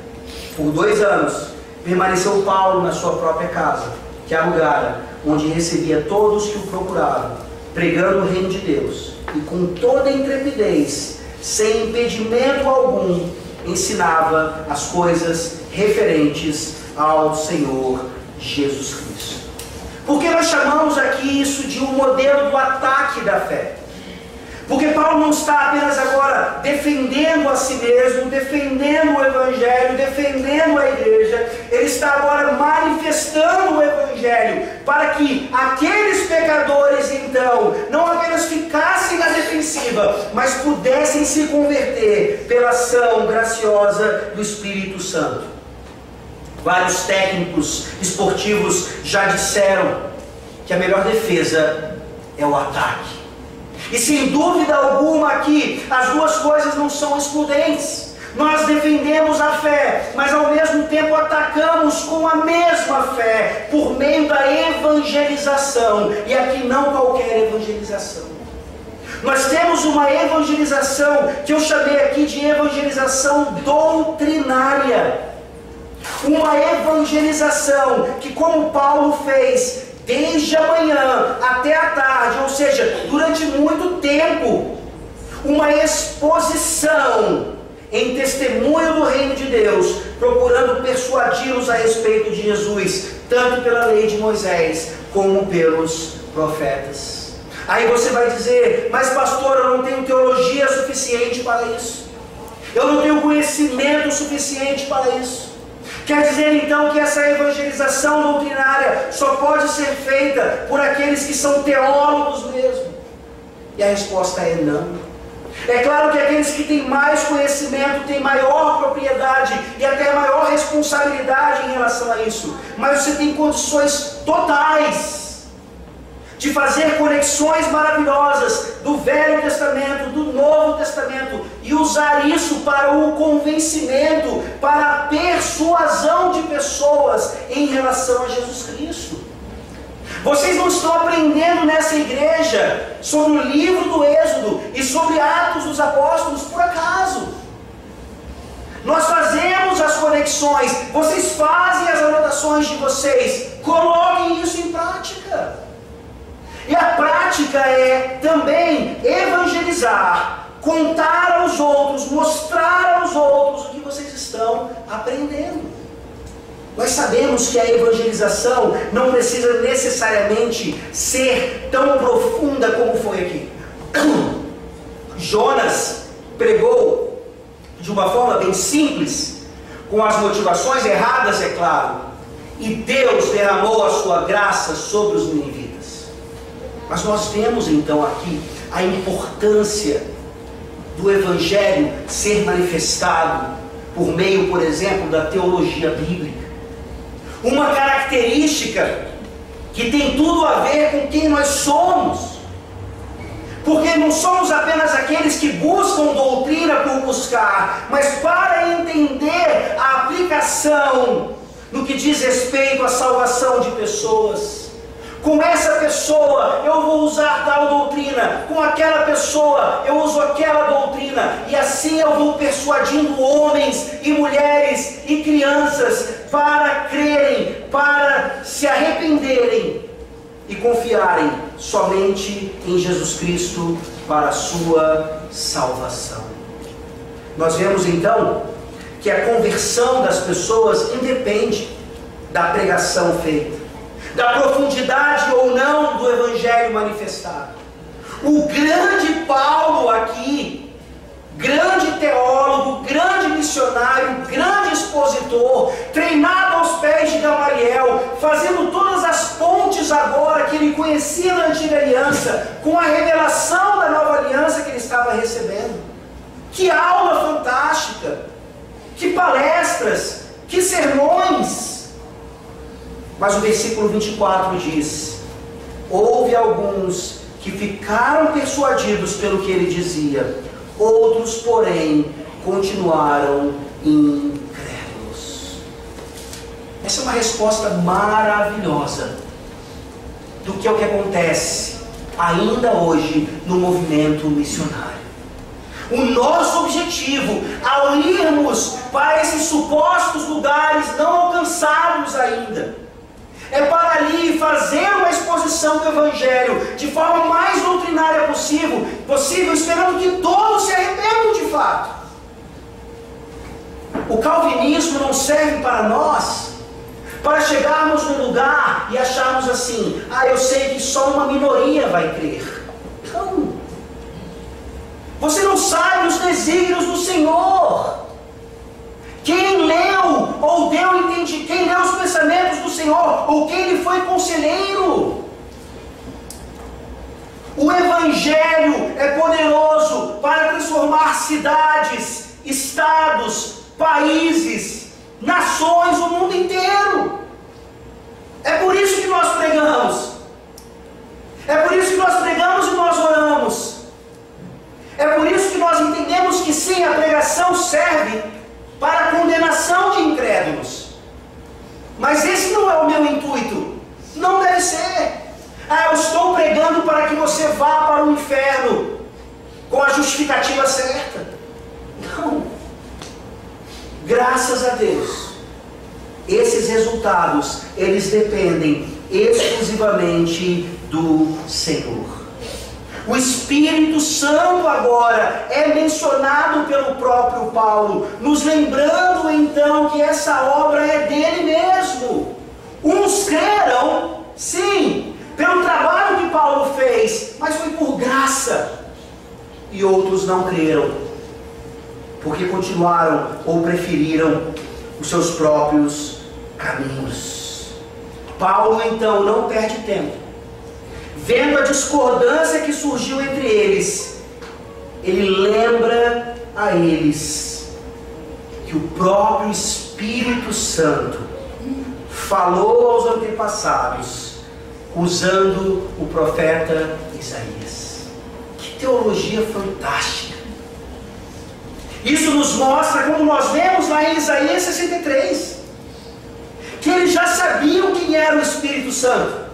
Por 2 anos, permaneceu Paulo na sua própria casa, que alugara, onde recebia todos que o procuravam, pregando o reino de Deus, e com toda intrepidez, sem impedimento algum, ensinava as coisas referentes ao Senhor Jesus Cristo. Porque nós chamamos aqui isso de um modelo do ataque da fé? Porque Paulo não está apenas agora defendendo a si mesmo, defendendo o Evangelho, defendendo a igreja, ele está agora manifestando o Evangelho, para que aqueles pecadores então não apenas ficassem na defensiva, mas pudessem se converter pela ação graciosa do Espírito Santo. Vários técnicos esportivos já disseram que a melhor defesa é o ataque. E sem dúvida alguma aqui, as duas coisas não são excludentes. Nós defendemos a fé, mas ao mesmo tempo atacamos com a mesma fé, por meio da evangelização. E aqui não qualquer evangelização. Nós temos uma evangelização que eu chamei aqui de evangelização doutrinária. Uma evangelização que, como Paulo fez, desde a manhã até a tarde, ou seja, durante muito tempo, uma exposição em testemunho do reino de Deus, procurando persuadi-los a respeito de Jesus, tanto pela lei de Moisés, como pelos profetas. Aí você vai dizer: mas pastor, eu não tenho teologia suficiente para isso, eu não tenho conhecimento suficiente para isso. Quer dizer então que essa evangelização doutrinária só pode ser feita por aqueles que são teólogos mesmo? E a resposta é não. É claro que aqueles que têm mais conhecimento têm maior propriedade e até maior responsabilidade em relação a isso, mas você tem condições totais de fazer conexões maravilhosas do Velho Testamento, do Novo Testamento, e usar isso para o convencimento, para a persuasão de pessoas em relação a Jesus Cristo. Vocês não estão aprendendo nessa igreja sobre o livro do Êxodo e sobre Atos dos Apóstolos por acaso. Nós fazemos as conexões, vocês fazem as anotações de vocês, coloquem isso em prática. E a prática é também evangelizar, contar aos outros, mostrar aos outros o que vocês estão aprendendo. Nós sabemos que a evangelização não precisa necessariamente ser tão profunda como foi aqui. Jonas pregou de uma forma bem simples, com as motivações erradas, é claro, e Deus derramou a sua graça sobre os ninivitas. Mas nós vemos então aqui a importância do Evangelho ser manifestado por meio, por exemplo, da teologia bíblica. Uma característica que tem tudo a ver com quem nós somos. Porque não somos apenas aqueles que buscam doutrina por buscar, mas para entender a aplicação no que diz respeito à salvação de pessoas. Com essa pessoa eu vou usar tal doutrina, com aquela pessoa eu uso aquela doutrina, e assim eu vou persuadindo homens e mulheres e crianças para crerem, para se arrependerem e confiarem somente em Jesus Cristo para a sua salvação. Nós vemos então que a conversão das pessoas independe da pregação feita, da profundidade ou não do evangelho manifestado. O grande Paulo aqui, grande teólogo, grande missionário, grande expositor, treinado aos pés de Gamaliel, fazendo todas as pontes agora que ele conhecia na antiga aliança, com a revelação da nova aliança que ele estava recebendo. Que aula fantástica! Que palestras! Que sermões! Mas o versículo 24 diz: houve alguns que ficaram persuadidos pelo que ele dizia, outros, porém, continuaram incrédulos. Essa é uma resposta maravilhosa do que é o que acontece ainda hoje no movimento missionário. O nosso objetivo, ao irmos para esses supostos lugares não alcançados ainda, é para ali fazer uma exposição do Evangelho de forma mais doutrinária possível, esperando que todos se arrependam de fato. O calvinismo não serve para nós, para chegarmos num lugar e acharmos assim: eu sei que só uma minoria vai crer. Não. Você não sabe os desígnios do Senhor. Quem leu ou quem leu os pensamentos do Senhor, ou quem lhe foi conselheiro. O Evangelho é poderoso para transformar cidades, estados, países, nações, o mundo inteiro. É por isso que nós pregamos. É por isso que nós pregamos e nós oramos. É por isso que nós entendemos que sim, a pregação serve para a condenação de incrédulos. Mas esse não é o meu intuito. Não deve ser. Eu estou pregando para que você vá para o inferno com a justificativa certa. Não. Graças a Deus, esses resultados, eles dependem exclusivamente do Senhor. O Espírito Santo agora é mencionado pelo próprio Paulo, nos lembrando então que essa obra é dele mesmo. Uns creram, sim, pelo trabalho que Paulo fez, mas foi por graça. E outros não creram, porque continuaram ou preferiram os seus próprios caminhos. Paulo então não perde tempo. Vendo a discordância que surgiu entre eles, ele lembra a eles que o próprio Espírito Santo falou aos antepassados, usando o profeta Isaías. Que teologia fantástica! Isso nos mostra, como nós vemos lá em Isaías 63, que eles já sabiam quem era o Espírito Santo.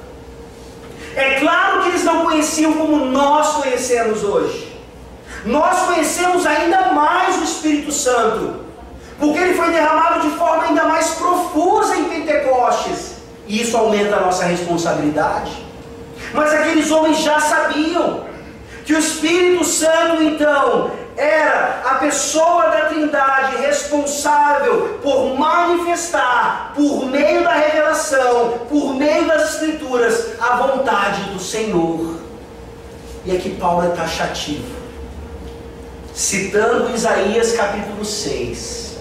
É claro que eles não conheciam como nós conhecemos hoje. Nós conhecemos ainda mais o Espírito Santo, porque ele foi derramado de forma ainda mais profusa em Pentecostes, e isso aumenta a nossa responsabilidade. Mas aqueles homens já sabiam que o Espírito Santo então era a pessoa da Trindade responsável por manifestar, por meio da revelação, por meio das Escrituras, a vontade do Senhor. E aqui Paulo é taxativo, citando Isaías capítulo 6,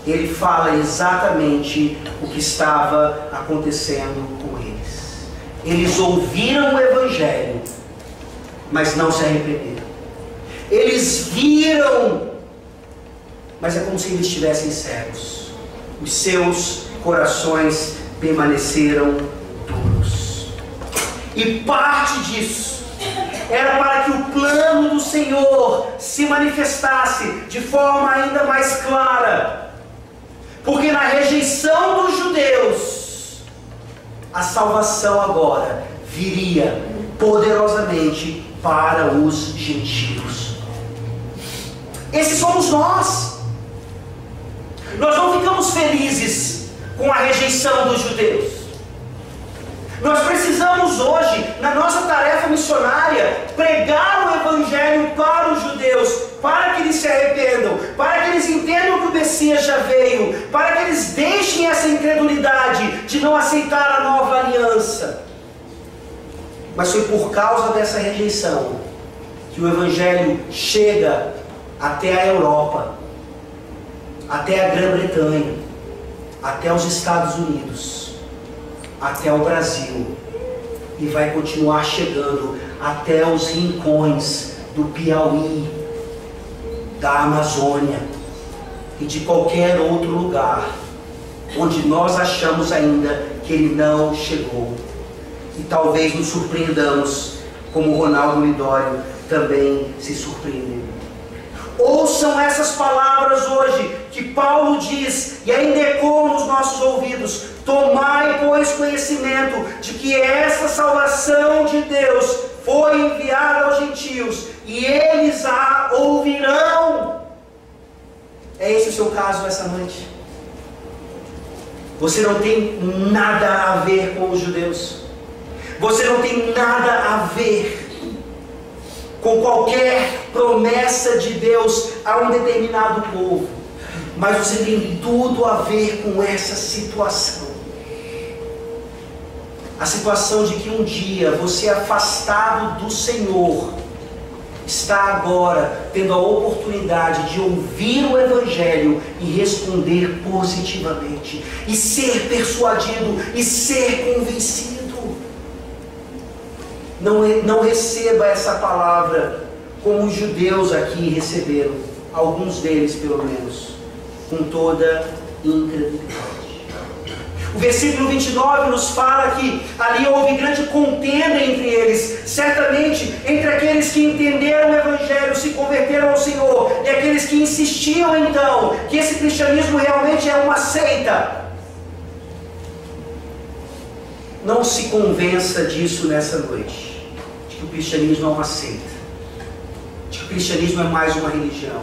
ele fala exatamente o que estava acontecendo com eles. Eles ouviram o Evangelho, mas não se arrependeram. Eles viram, mas é como se eles estivessem cegos. Os seus corações permaneceram duros. E parte disso era para que o plano do Senhor se manifestasse de forma ainda mais clara. Porque na rejeição dos judeus, a salvação agora viria poderosamente para os gentios. Esses somos nós. Nós não ficamos felizes com a rejeição dos judeus. Nós precisamos hoje, na nossa tarefa missionária, pregar o Evangelho para os judeus, para que eles se arrependam, para que eles entendam que o Messias já veio, para que eles deixem essa incredulidade de não aceitar a nova aliança. Mas foi por causa dessa rejeição que o Evangelho chega até a Europa, até a Grã-Bretanha, até os Estados Unidos, até o Brasil, e vai continuar chegando até os rincões do Piauí, da Amazônia e de qualquer outro lugar onde nós achamos ainda que ele não chegou. E talvez nos surpreendamos, como Ronaldo Lidório também se surpreendeu. Ouçam essas palavras hoje que Paulo diz e ainda ecoam nos nossos ouvidos: tomai, pois, conhecimento de que essa salvação de Deus foi enviada aos gentios e eles a ouvirão. É esse o seu caso essa noite? Você não tem nada a ver com os judeus. Você não tem nada a ver com qualquer promessa de Deus a um determinado povo. Mas você tem tudo a ver com essa situação. A situação de que um dia você, afastado do Senhor, está agora tendo a oportunidade de ouvir o Evangelho e responder positivamente, e ser persuadido, e ser convencido. Não receba essa palavra como os judeus aqui receberam, alguns deles pelo menos, com toda incredulidade. O versículo 29 nos fala que ali houve grande contenda entre eles, certamente entre aqueles que entenderam o Evangelho, se converteram ao Senhor, e aqueles que insistiam então que esse cristianismo realmente é uma seita. Não se convença disso nessa noite, de que o cristianismo é uma seita, de que o cristianismo é mais uma religião.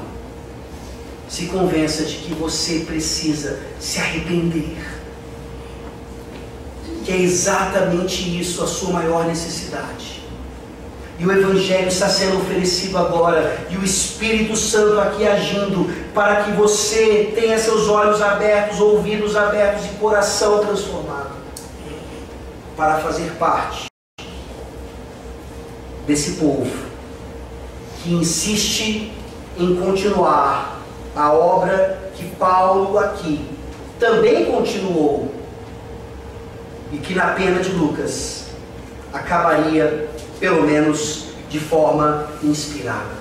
Se convença de que você precisa se arrepender, que é exatamente isso a sua maior necessidade. E o Evangelho está sendo oferecido agora, e o Espírito Santo aqui agindo, para que você tenha seus olhos abertos, ouvidos abertos e coração transformado, para fazer parte desse povo que insiste em continuar a obra que Paulo aqui também continuou, e que na pena de Lucas acabaria pelo menos de forma inspirada.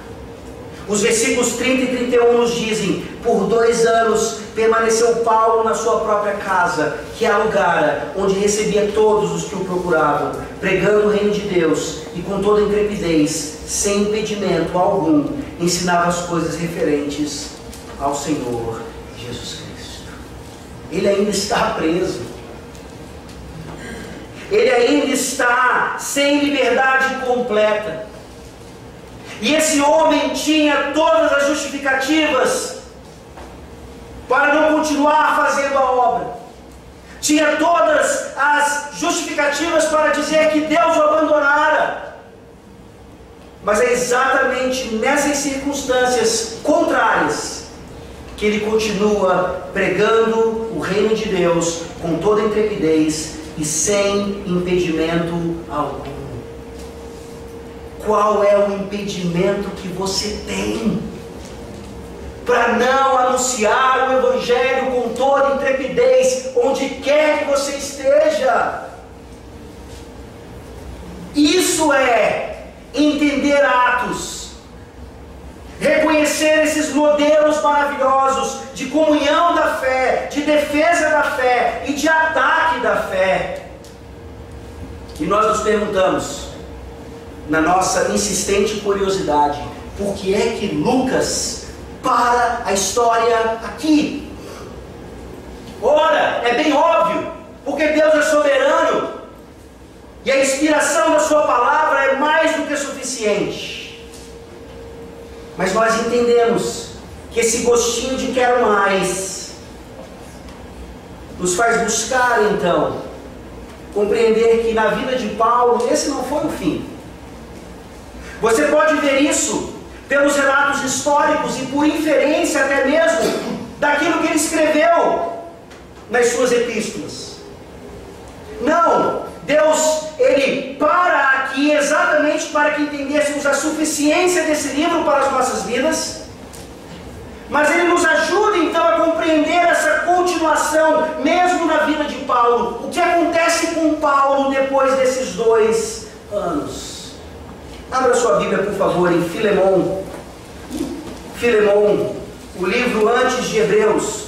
Os versículos 30 e 31 nos dizem: por 2 anos permaneceu Paulo na sua própria casa, que alugara, onde recebia todos os que o procuravam, pregando o reino de Deus, e com toda intrepidez, sem impedimento algum, ensinava as coisas referentes ao Senhor Jesus Cristo. Ele ainda está preso. Ele ainda está sem liberdade completa. E esse homem tinha todas as justificativas para não continuar fazendo a obra. Tinha todas as justificativas para dizer que Deus o abandonara. Mas é exatamente nessas circunstâncias contrárias que ele continua pregando o reino de Deus com toda intrepidez e sem impedimento algum. Qual é o impedimento que você tem para não anunciar o Evangelho com toda intrepidez, onde quer que você esteja? Isso é entender Atos, reconhecer esses modelos maravilhosos de comunhão da fé, de defesa da fé e de ataque da fé. E nós nos perguntamos, na nossa insistente curiosidade, por que é que Lucas para a história aqui? Ora, é bem óbvio, porque Deus é soberano, E a inspiração da sua palavra é mais do que suficiente. Mas nós entendemos que esse gostinho de quero mais nos faz buscar, então, compreender que na vida de Paulo esse não foi o fim. Você pode ver isso pelos relatos históricos e por inferência até mesmo daquilo que ele escreveu nas suas epístolas. Não, Deus, Ele para aqui exatamente para que entendêssemos a suficiência desse livro para as nossas vidas, mas Ele nos ajuda então a compreender essa continuação, mesmo na vida de Paulo. O que acontece com Paulo depois desses 2 anos? Abra sua Bíblia, por favor, em Filemão. Filemão, o livro antes de Hebreus.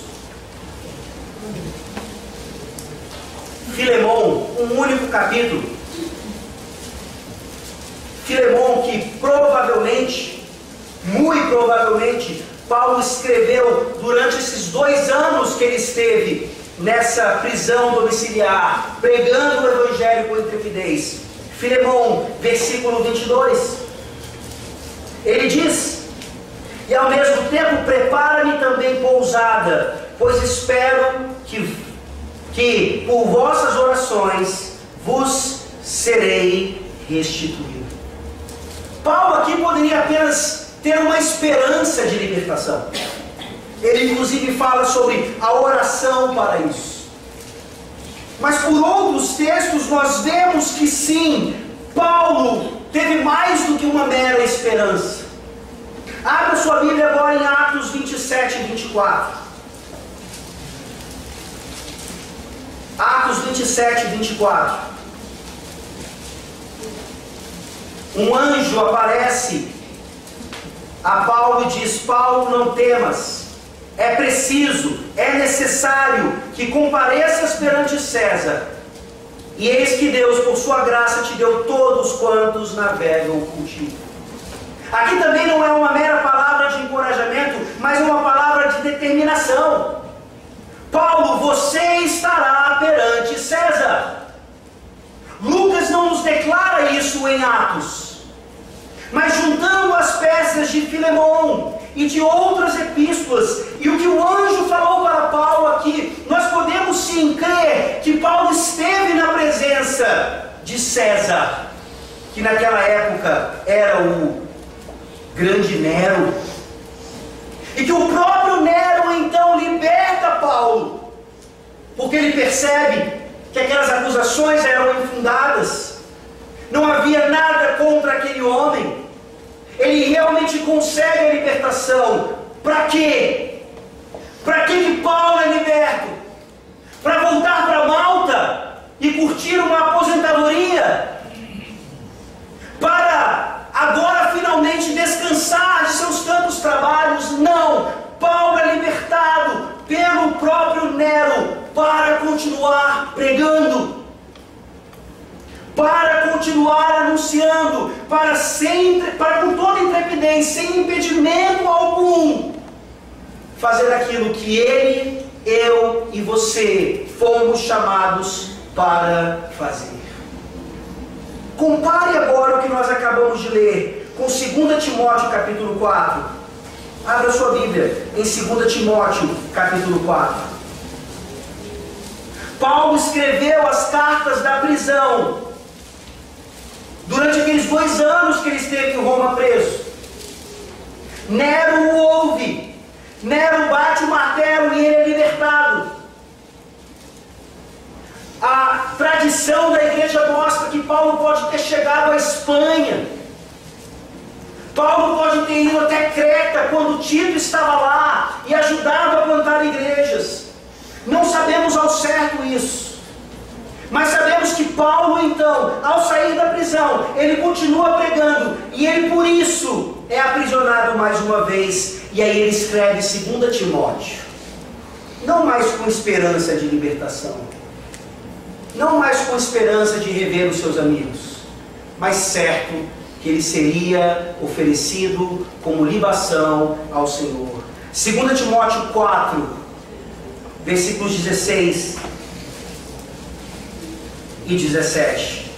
Filemão, um único capítulo. Filemão que provavelmente, muito provavelmente, Paulo escreveu durante esses 2 anos que ele esteve nessa prisão domiciliar, pregando o Evangelho com intrepidez. Filemão, versículo 22. Ele diz: e ao mesmo tempo prepara-me também pousada, pois espero que por vossas orações vos serei restituído. Paulo aqui poderia apenas ter uma esperança de libertação. Ele inclusive fala sobre a oração para isso. Mas por outros textos nós vemos que sim, Paulo teve mais do que uma mera esperança. Abra sua Bíblia agora em Atos 27 e 24. Atos 27 e 24. Um anjo aparece a Paulo e diz: Paulo, não temas, é preciso, é necessário que compareças perante César. E eis que Deus, por sua graça, te deu todos quantos navegam contigo. Aqui também não é uma mera palavra de encorajamento, mas uma palavra de determinação. Paulo, você estará perante César. Lucas não nos declara isso em Atos. Mas juntando as peças de Filemão e de outras epístolas, e o que o anjo falou para Paulo aqui, nós podemos sim crer que Paulo esteve na presença de César, que naquela época era o grande Nero, e que o próprio Nero então liberta Paulo, porque ele percebe que aquelas acusações eram infundadas. Não havia nada contra aquele homem. Ele realmente consegue a libertação. Para quê? Para que Paulo é liberto? Para voltar para Malta e curtir uma aposentadoria? Para agora finalmente descansar de seus tantos trabalhos? Não! Paulo é libertado pelo próprio Nero para continuar pregando, para continuar anunciando, para com toda intrepidez, sem impedimento algum, fazer aquilo que ele, eu e você fomos chamados para fazer. Compare agora o que nós acabamos de ler com 2 Timóteo capítulo 4. Abra sua Bíblia em 2 Timóteo capítulo 4. Paulo escreveu as cartas da prisão durante aqueles 2 anos que ele esteve em Roma preso. Nero o ouve, Nero bate o martelo e ele é libertado. A tradição da igreja mostra que Paulo pode ter chegado à Espanha. Paulo pode ter ido até Creta quando Tito estava lá e ajudado a plantar igrejas. Não sabemos ao certo isso. Mas sabemos que Paulo, então, ao sair da prisão, ele continua pregando, e ele por isso é aprisionado mais uma vez, e aí ele escreve 2 Timóteo, não mais com esperança de libertação, não mais com esperança de rever os seus amigos, mas certo que ele seria oferecido como libação ao Senhor. 2 Timóteo 4, versículos 16 e 17.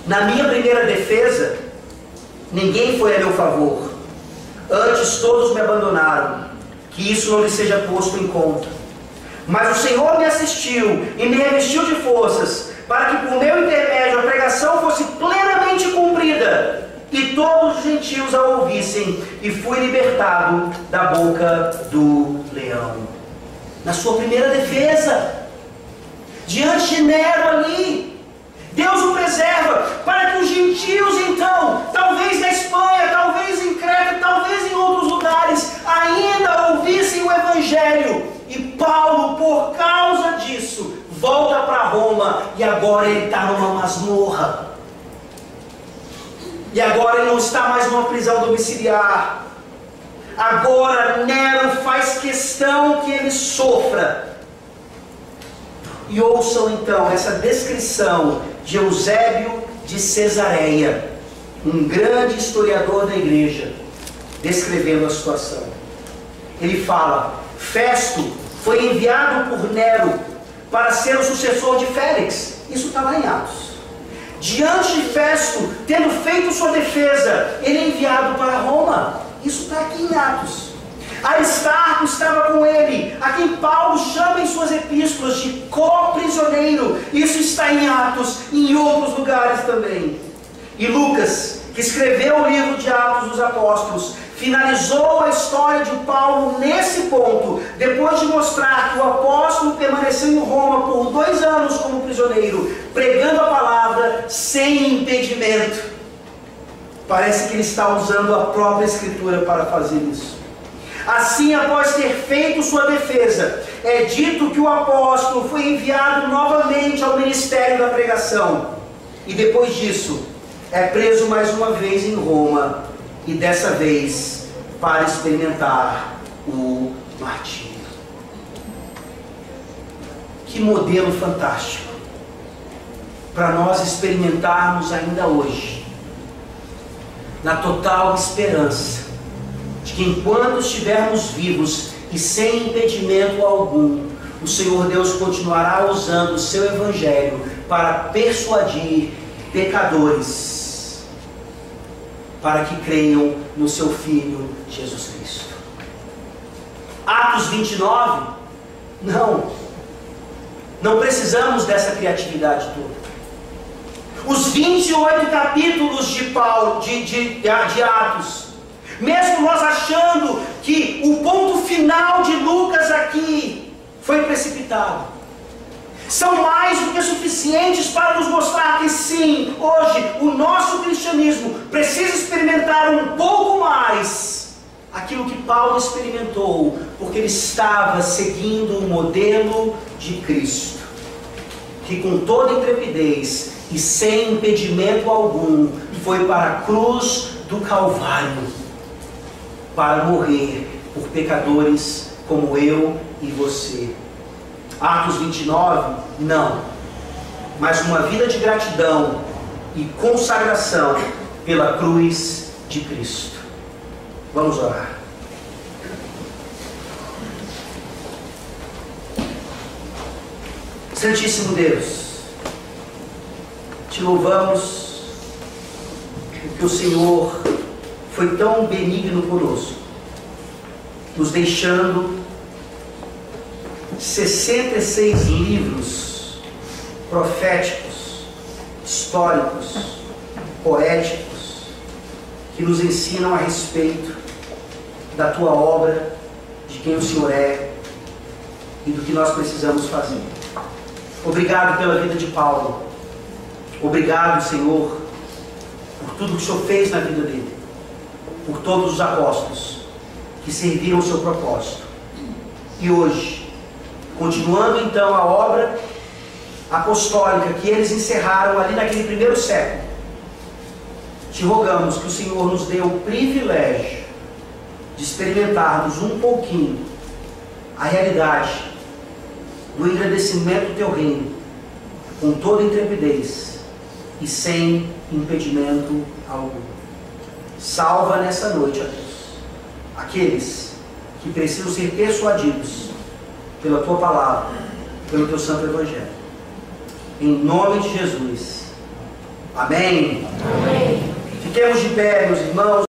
Na minha primeira defesa, ninguém foi a meu favor. Antes todos me abandonaram. Que isso não lhe seja posto em conta. Mas o Senhor me assistiu e me revestiu de forças, para que por meu intermédio a pregação fosse plenamente cumprida, e todos os gentios a ouvissem, e fui libertado da boca do leão. Na sua primeira defesa, diante de Nero ali, Deus o preserva, para que os gentios então, talvez na Espanha, talvez em Creta, talvez em outros lugares, ainda ouvissem o Evangelho. E Paulo, por causa disso, volta para Roma, e agora ele está numa masmorra. E agora ele não está mais numa prisão domiciliar. Agora Nero faz questão que ele sofra. E ouçam então essa descrição de Eusébio de Cesareia, um grande historiador da igreja, descrevendo a situação. Ele fala: Festo foi enviado por Nero para ser o sucessor de Félix. Isso está lá em Atos. Diante de Festo, tendo feito sua defesa, ele é enviado para Roma. Isso está aqui em Atos. Aristarco estava com ele, a quem Paulo chama em suas epístolas de co-prisioneiro. Isso está em Atos e em outros lugares também. E Lucas, que escreveu o livro de Atos dos Apóstolos, finalizou a história de Paulo nesse ponto, depois de mostrar que o apóstolo permaneceu em Roma por 2 anos como prisioneiro, pregando a palavra sem impedimento. Parece que ele está usando a própria Escritura para fazer isso. Assim, após ter feito sua defesa, é dito que o apóstolo foi enviado novamente ao ministério da pregação. E depois disso, é preso mais uma vez em Roma, e dessa vez para experimentar o martírio. Que modelo fantástico para nós experimentarmos ainda hoje, na total esperança de que enquanto estivermos vivos e sem impedimento algum, o Senhor Deus continuará usando o seu Evangelho para persuadir pecadores para que creiam no seu Filho Jesus Cristo. Atos 29? Não precisamos dessa criatividade toda. Os 28 capítulos de Paulo, de Atos, mesmo nós achando que o ponto final de Lucas aqui foi precipitado, são mais do que suficientes para nos mostrar que sim, hoje o nosso cristianismo precisa experimentar um pouco mais aquilo que Paulo experimentou, porque ele estava seguindo o modelo de Cristo, que com toda intrepidez e sem impedimento algum foi para a cruz do Calvário, para morrer por pecadores como eu e você. Atos 29, não, mas uma vida de gratidão e consagração pela cruz de Cristo. Vamos orar. Santíssimo Deus, te louvamos porque o Senhor foi tão benigno conosco, nos deixando 66 livros proféticos, históricos, poéticos, que nos ensinam a respeito da tua obra, de quem o Senhor é e do que nós precisamos fazer. Obrigado pela vida de Paulo. Obrigado, Senhor, por tudo que o Senhor fez na vida dele, por todos os apóstolos que serviram o seu propósito. E hoje, continuando então a obra apostólica que eles encerraram ali naquele primeiro século, te rogamos que o Senhor nos dê o privilégio de experimentarmos um pouquinho a realidade do engrandecimento do teu reino, com toda intrepidez e sem impedimento algum. Salva nessa noite, ó Deus, aqueles que precisam ser persuadidos pela tua palavra, pelo teu santo evangelho. Em nome de Jesus. Amém? Amém. Fiquemos de pé, meus irmãos.